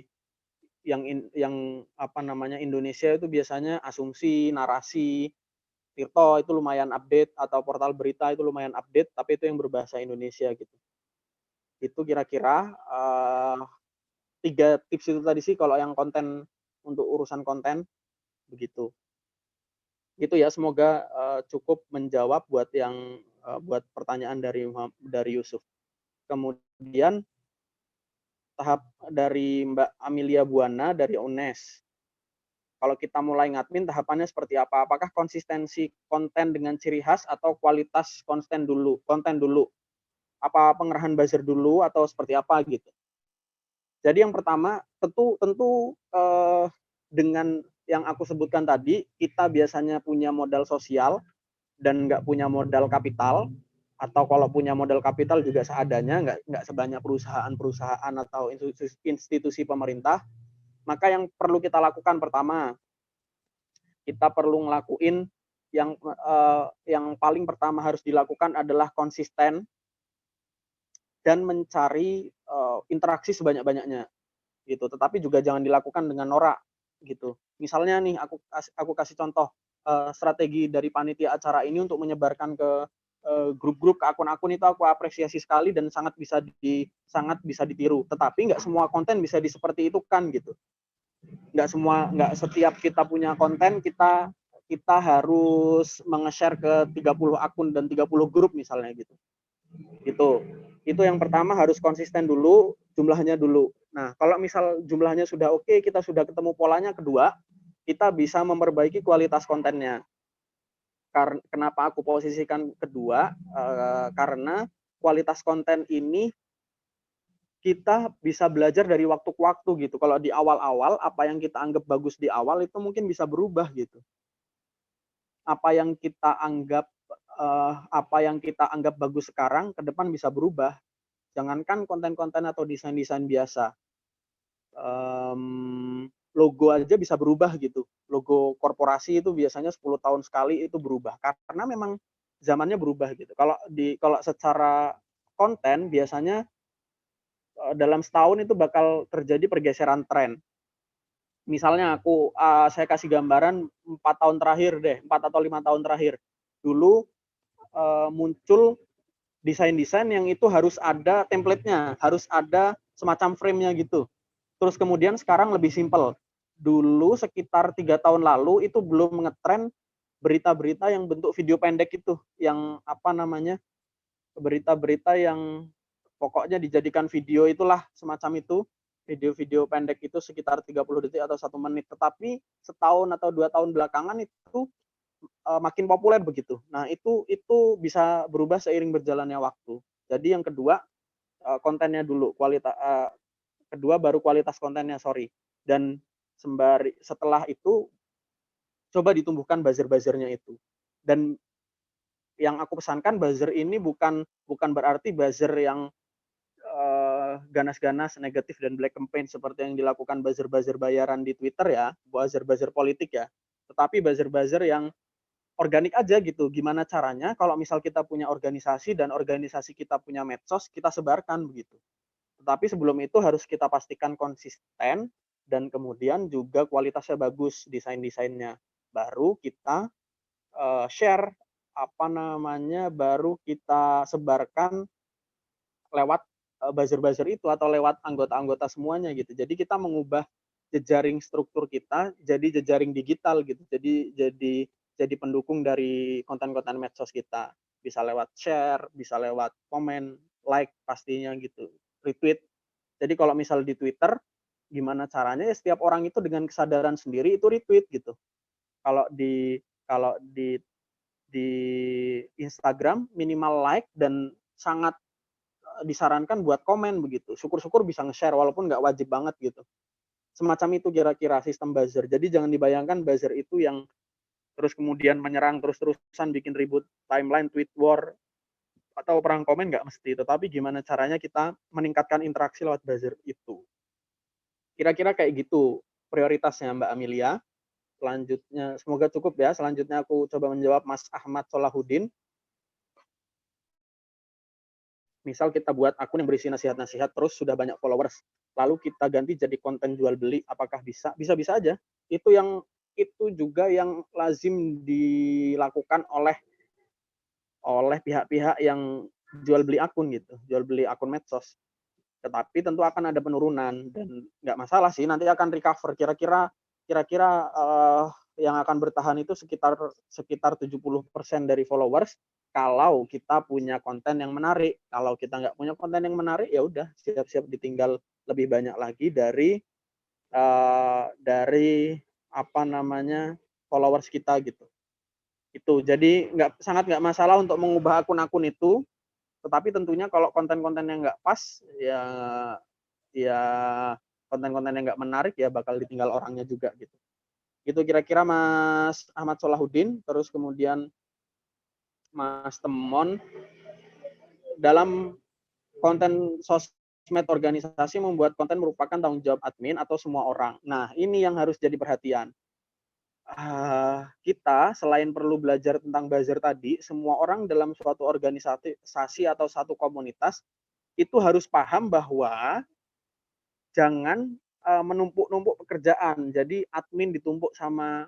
yang apa namanya Indonesia itu biasanya Asumsi, Narasi, Tirto itu lumayan update, atau portal berita itu lumayan update, tapi itu yang berbahasa Indonesia gitu. Itu kira-kira 3 tips itu tadi sih kalau yang konten, untuk urusan konten begitu. Itu ya, semoga cukup menjawab buat buat pertanyaan dari Yusuf. Kemudian tahap dari Mbak Amelia Buana dari UNES. Kalau kita mulai ngadmin, tahapannya seperti apa? Apakah konsistensi konten dengan ciri khas atau kualitas konten dulu? Apa pengerahan buzzer dulu atau seperti apa gitu? Jadi yang pertama, tentu dengan yang aku sebutkan tadi, kita biasanya punya modal sosial dan nggak punya modal kapital, atau kalau punya modal kapital juga seadanya, nggak sebanyak perusahaan-perusahaan atau institusi pemerintah. Maka yang perlu kita lakukan pertama, kita perlu ngelakuin yang paling pertama harus dilakukan adalah konsisten dan mencari interaksi sebanyak-banyaknya gitu. Tetapi juga jangan dilakukan dengan norak gitu. Misalnya nih, aku kasih contoh strategi dari panitia acara ini untuk menyebarkan ke grup-grup, ke akun-akun, itu aku apresiasi sekali dan sangat bisa ditiru. Tetapi nggak semua konten bisa seperti itu kan gitu. Nggak setiap kita punya konten kita harus menge-share ke 30 akun dan 30 grup misalnya gitu. Itu yang pertama, harus konsisten dulu, jumlahnya dulu. Nah, kalau misal jumlahnya sudah oke, kita sudah ketemu polanya, kedua, kita bisa memperbaiki kualitas kontennya. Kenapa aku posisikan kedua? Karena kualitas konten ini kita bisa belajar dari waktu ke waktu gitu. Kalau di awal-awal, apa yang kita anggap bagus di awal itu mungkin bisa berubah gitu. Apa yang kita anggap bagus sekarang, ke depan bisa berubah. Jangankan konten-konten atau desain-desain biasa, logo aja bisa berubah gitu. Logo korporasi itu biasanya 10 tahun sekali itu berubah, karena memang zamannya berubah gitu. Kalau secara konten biasanya dalam setahun itu bakal terjadi pergeseran tren. Misalnya saya kasih gambaran 4 tahun terakhir deh, 4 atau 5 tahun terakhir. Dulu muncul desain-desain yang itu harus ada template-nya, harus ada semacam frame-nya gitu. Terus kemudian sekarang lebih simpel. Dulu sekitar 3 tahun lalu itu belum ngetren berita-berita yang bentuk video pendek itu, yang apa namanya, berita-berita yang pokoknya dijadikan video, itulah semacam itu, video-video pendek itu sekitar 30 detik atau 1 menit. Tetapi setahun atau 2 tahun belakangan itu makin populer begitu. Nah, itu bisa berubah seiring berjalannya waktu. Jadi yang kedua, kontennya dulu, kedua baru kualitas kontennya, dan setelah itu coba ditumbuhkan buzzer-buzzernya itu. Dan yang aku pesankan, buzzer ini bukan berarti buzzer yang ganas-ganas, negatif dan black campaign seperti yang dilakukan buzzer-buzzer bayaran di Twitter ya, buzzer-buzzer politik ya. Tetapi buzzer-buzzer yang organik aja gitu. Gimana caranya kalau misal kita punya organisasi dan organisasi kita punya medsos, kita sebarkan begitu. Tetapi sebelum itu harus kita pastikan konsisten dan kemudian juga kualitasnya bagus, desain-desainnya. Baru kita share, baru kita sebarkan lewat buzzer-buzzer itu atau lewat anggota-anggota semuanya gitu. Jadi kita mengubah jejaring struktur kita jadi jejaring digital gitu. Jadi pendukung dari konten-konten medsos kita. Bisa lewat share, bisa lewat komen, like pastinya gitu, retweet. Jadi kalau misal di Twitter, gimana caranya ya setiap orang itu dengan kesadaran sendiri itu retweet gitu. Kalau di Instagram minimal like dan sangat disarankan buat komen begitu. Syukur-syukur bisa nge-share walaupun nggak wajib banget gitu. Semacam itu kira-kira sistem buzzer. Jadi jangan dibayangkan buzzer itu yang terus kemudian menyerang terus-terusan, bikin ribut timeline, tweet war, atau perang komen, nggak mesti. Tetapi gimana caranya kita meningkatkan interaksi lewat buzzer itu. Kira-kira kayak gitu prioritasnya Mbak Amelia. Selanjutnya, semoga cukup ya. Selanjutnya aku coba menjawab Mas Ahmad Solahuddin. Misal kita buat akun yang berisi nasihat-nasihat, terus sudah banyak followers, lalu kita ganti jadi konten jual beli, apakah bisa? Bisa-bisa aja. Itu juga yang lazim dilakukan oleh pihak-pihak yang jual beli akun gitu, jual beli akun medsos. Tetapi tentu akan ada penurunan dan nggak masalah sih, nanti akan recover. Kira-kira yang akan bertahan itu sekitar 70% dari followers kalau kita punya konten yang menarik. Kalau kita nggak punya konten yang menarik, ya udah siap-siap ditinggal lebih banyak lagi dari followers kita gitu. Itu jadi sangat nggak masalah untuk mengubah akun-akun itu, tetapi tentunya kalau konten-konten yang nggak pas, ya konten-konten yang nggak menarik ya bakal ditinggal orangnya juga gitu. Itu kira-kira Mas Ahmad Solahuddin. Terus kemudian Mas Temon, dalam konten sosmed organisasi membuat konten merupakan tanggung jawab admin atau semua orang. Nah, ini yang harus jadi perhatian. Kita selain perlu belajar tentang buzzer tadi, semua orang dalam suatu organisasi atau satu komunitas itu harus paham bahwa jangan menumpuk-numpuk pekerjaan. Jadi admin ditumpuk sama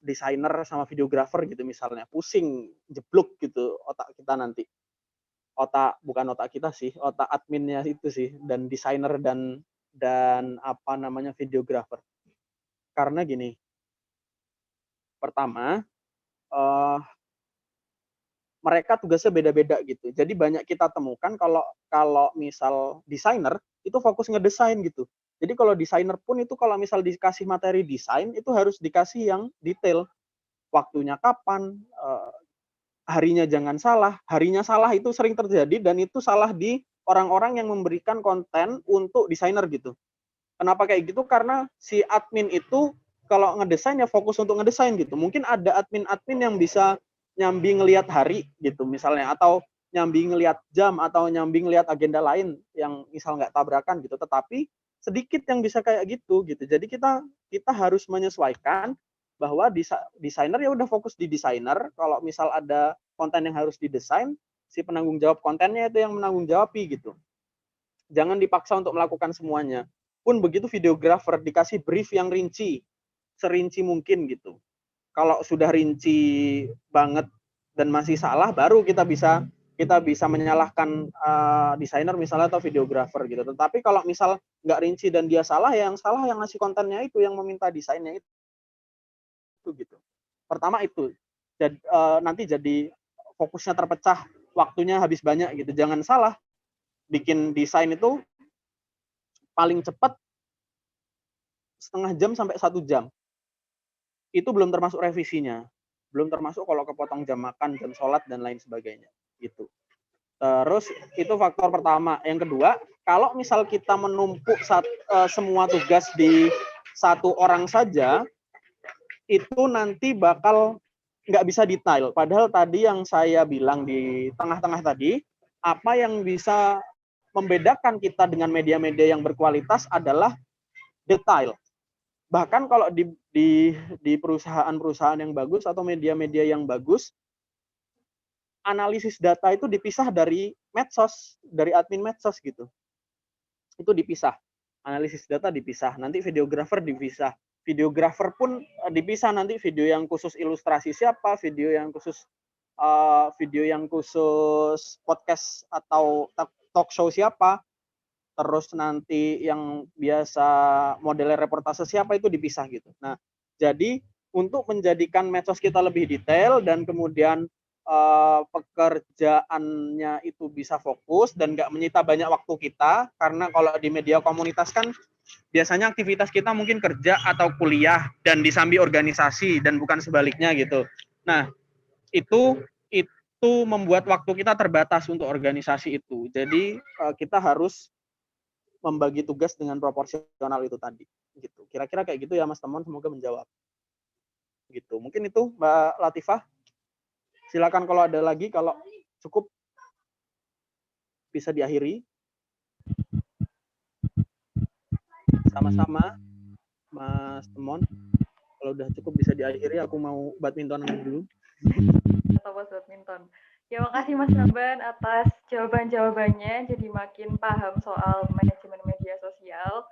desainer sama videografer gitu misalnya, pusing, jeblok gitu otak kita nanti. Bukan otak kita sih, otak adminnya itu sih, dan desainer dan videografer. Karena gini, pertama, mereka tugasnya beda-beda gitu. Jadi banyak kita temukan kalau misal desainer itu fokus ngedesain gitu. Jadi kalau desainer pun itu kalau misal dikasih materi desain itu harus dikasih yang detail. Waktunya kapan, harinya jangan salah. Harinya salah itu sering terjadi dan itu salah di orang-orang yang memberikan konten untuk desainer gitu. Kenapa kayak gitu? Karena si admin itu kalau ngedesain ya fokus untuk ngedesain gitu. Mungkin ada admin-admin yang bisa nyambi ngelihat hari gitu misalnya, atau nyambi ngelihat jam, atau nyambi ngelihat agenda lain yang misal nggak tabrakan gitu. Tetapi sedikit yang bisa kayak gitu. Jadi kita harus menyesuaikan bahwa desainer ya udah fokus di desainer. Kalau misal ada konten yang harus didesain, si penanggung jawab kontennya itu yang menanggung jawabi gitu. Jangan dipaksa untuk melakukan semuanya. Pun begitu videografer dikasih brief yang rinci, serinci mungkin gitu. Kalau sudah rinci banget dan masih salah, baru kita bisa menyalahkan desainer misalnya atau videografer gitu. Tetapi kalau misal nggak rinci dan dia salah, ya yang salah yang ngasih kontennya itu, yang meminta desainnya itu gitu. Pertama itu, nanti jadi fokusnya terpecah, waktunya habis banyak gitu. Jangan salah, bikin desain itu paling cepat setengah jam sampai 1 jam. Itu belum termasuk revisinya, belum termasuk kalau kepotong jam makan, jam sholat, dan lain sebagainya gitu. Terus itu faktor pertama. Yang kedua, kalau misal kita menumpuk semua tugas di satu orang saja, itu nanti bakal nggak bisa detail. Padahal tadi yang saya bilang di tengah-tengah tadi, apa yang bisa membedakan kita dengan media-media yang berkualitas adalah detail. Bahkan kalau di perusahaan-perusahaan yang bagus atau media-media yang bagus, analisis data itu dipisah dari medsos, dari admin medsos gitu. Itu dipisah. Analisis data dipisah. Nanti videografer dipisah. Videografer pun dipisah, nanti video yang khusus ilustrasi siapa, video yang khusus podcast atau talk show siapa, terus nanti yang biasa modelnya reportase siapa, itu dipisah gitu. Nah, jadi untuk menjadikan medsos kita lebih detail dan kemudian pekerjaannya itu bisa fokus dan nggak menyita banyak waktu kita, karena kalau di media komunitas kan biasanya aktivitas kita mungkin kerja atau kuliah dan disambi organisasi dan bukan sebaliknya gitu. Nah, itu membuat waktu kita terbatas untuk organisasi itu. Jadi kita harus membagi tugas dengan proporsional itu tadi gitu. Kira-kira kayak gitu ya Mas Temon, semoga menjawab. Gitu. Mungkin itu Mbak Latifah. Silakan kalau ada lagi, kalau cukup bisa diakhiri. Sama-sama, Mas Temon. Kalau udah cukup bisa diakhiri, aku mau badminton dulu. Atau Mas badminton. Ya, makasih Mas Naban atas jawaban-jawabannya. Jadi makin paham soal manajemen media sosial.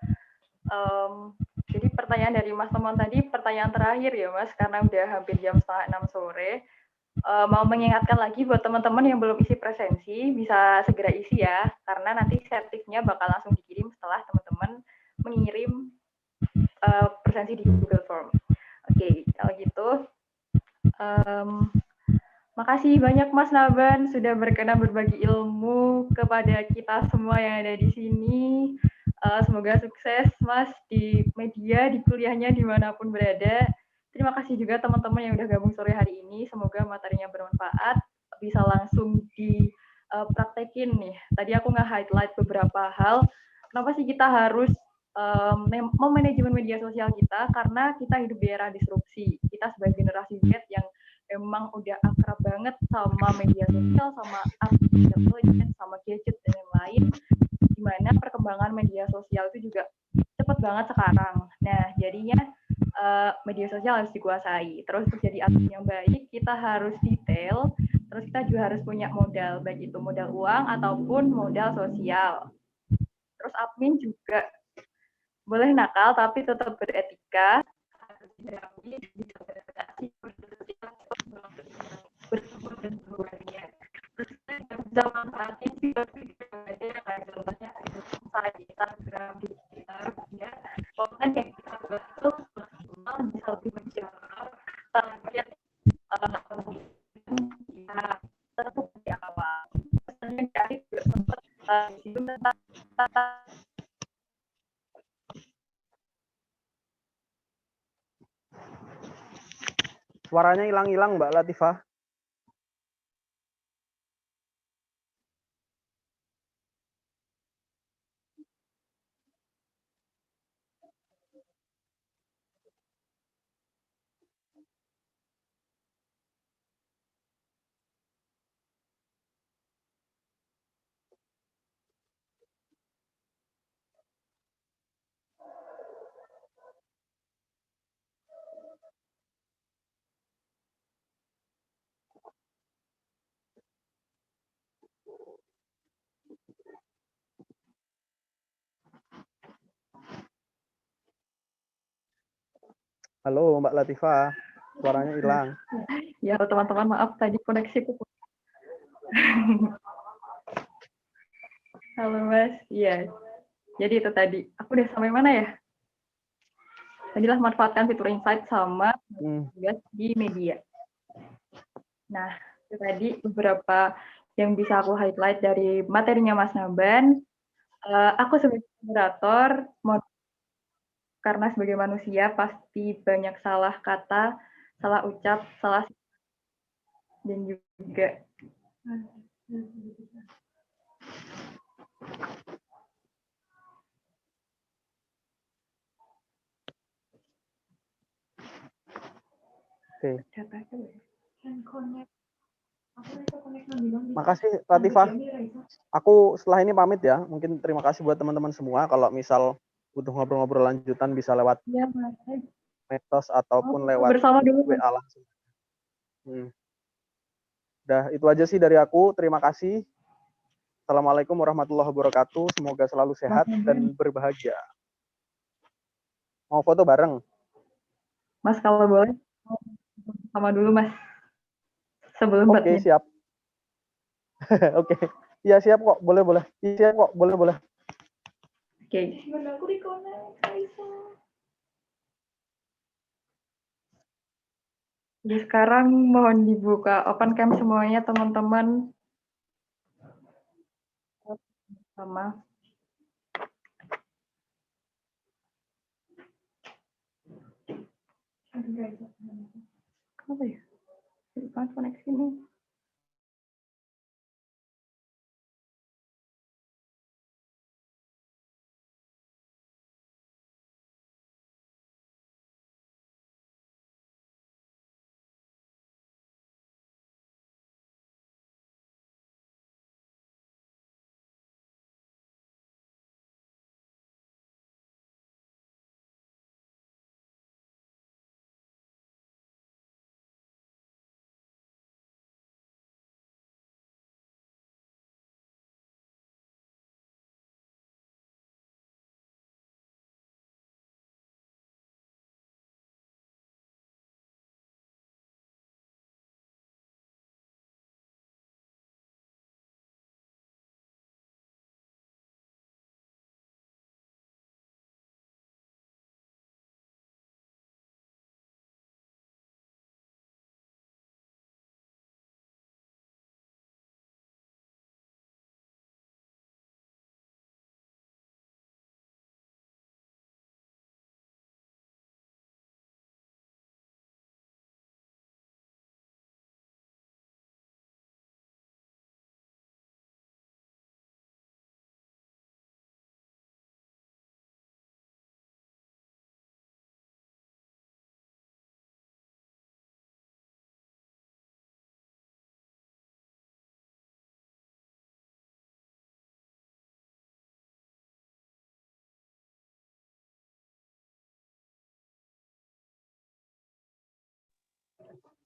Jadi pertanyaan dari Mas Temon tadi, pertanyaan terakhir ya Mas, karena udah hampir jam 5:30 sore. Mau mengingatkan lagi buat teman-teman yang belum isi presensi, bisa segera isi ya, karena nanti sertifnya bakal langsung dikirim setelah teman-teman mengirim presensi di Google Form. Oke, kalau gitu, makasih banyak Mas Naban sudah berkenan berbagi ilmu kepada kita semua yang ada di sini. Semoga sukses Mas di media, di kuliahnya, dimanapun berada. Terima kasih juga teman-teman yang udah gabung sore hari ini. Semoga materinya bermanfaat, bisa langsung dipraktekin nih. Tadi aku nge-highlight beberapa hal. Kenapa sih kita harus memanajemen media sosial kita? Karena kita hidup di era disrupsi. Kita sebagai generasi Z yang emang udah akrab banget sama media sosial, sama artificial intelligence, sama gadget dan yang lain, dimana perkembangan media sosial itu juga cepet banget sekarang. Nah, jadinya media sosial harus dikuasai. Terus untuk jadi admin yang baik, kita harus detail, terus kita juga harus punya modal, baik itu modal uang ataupun modal sosial. Terus admin juga boleh nakal, tapi tetap beretika, harus didampingi, bisa beradaptasi, bertumbuh dan berkembangnya. Terus kita juga bisa manfaatin video-video ada yang kayak contohnya ada Instagram, di Twitter, ya. Konten yang kita buat itu maksimal bisa lebih menjangkau target ya tentu di awal. Pesannya dari juga sempat tentang Suaranya hilang-hilang Mbak Latifah. Halo Mbak Latifah, suaranya hilang. Ya teman-teman, maaf tadi koneksiku. Halo Mas, iya. Jadi itu tadi, aku udah sampai mana ya? Tadilah manfaatkan fitur insight sama tugas di media. Nah, itu tadi beberapa yang bisa aku highlight dari materinya Mas Naban. Aku sebagai moderator, karena sebagai manusia pasti banyak salah kata, salah ucap, salah dan juga Oke. Makasih Latifah. Aku setelah ini pamit ya. Mungkin terima kasih buat teman-teman semua. Kalau misal butuh ngobrol-ngobrol lanjutan bisa lewat medsos ataupun lewat bersama dulu. WA langsung. Udah itu aja sih dari aku. Terima kasih. Assalamualaikum warahmatullahi wabarakatuh. Semoga selalu sehat dan berbahagia. Mau foto bareng? Mas kalau boleh sama dulu Mas. Sebelum Oke, siap. Oke. Iya siap kok, boleh. Iya siap kok, boleh. Oke. Jadi sekarang mohon dibuka open cam semuanya teman-teman. Sama. Kenapa ya? Koneksi ini.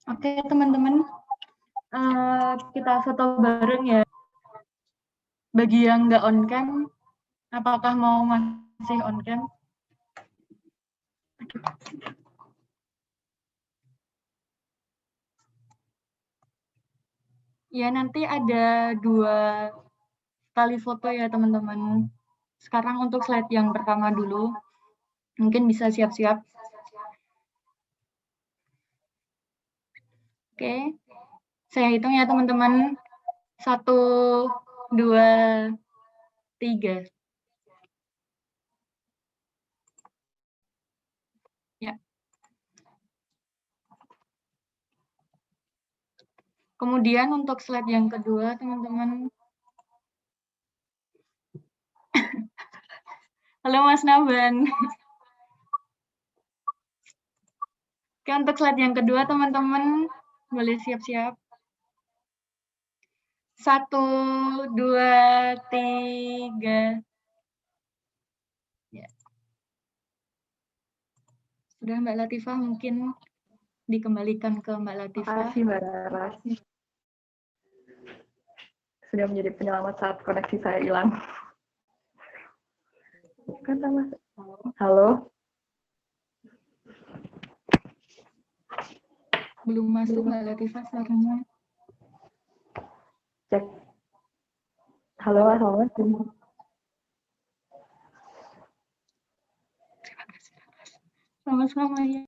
Oke, teman-teman. Kita foto bareng ya. Bagi yang nggak on cam, apakah mau masih on cam? Ya, nanti ada 2 kali foto ya, teman-teman. Sekarang untuk slide yang pertama dulu. Mungkin bisa siap-siap. Oke. Saya hitung ya, teman-teman. 1, 2, 3. Ya. Kemudian untuk slide yang kedua, teman-teman. Halo Mas Naban. Oke, untuk slide yang kedua, teman-teman, boleh siap-siap. 1, 2, 3. Ya. Sudah Mbak Latifah, mungkin dikembalikan ke Mbak Latifah. Makasih Mbak Laras. Sudah menjadi penyelamat saat koneksi saya hilang. Kata Mas. Halo. Belum masuk Mbak Latifah suaranya. Cek. Halo, assalamualaikum. Sama-sama ya.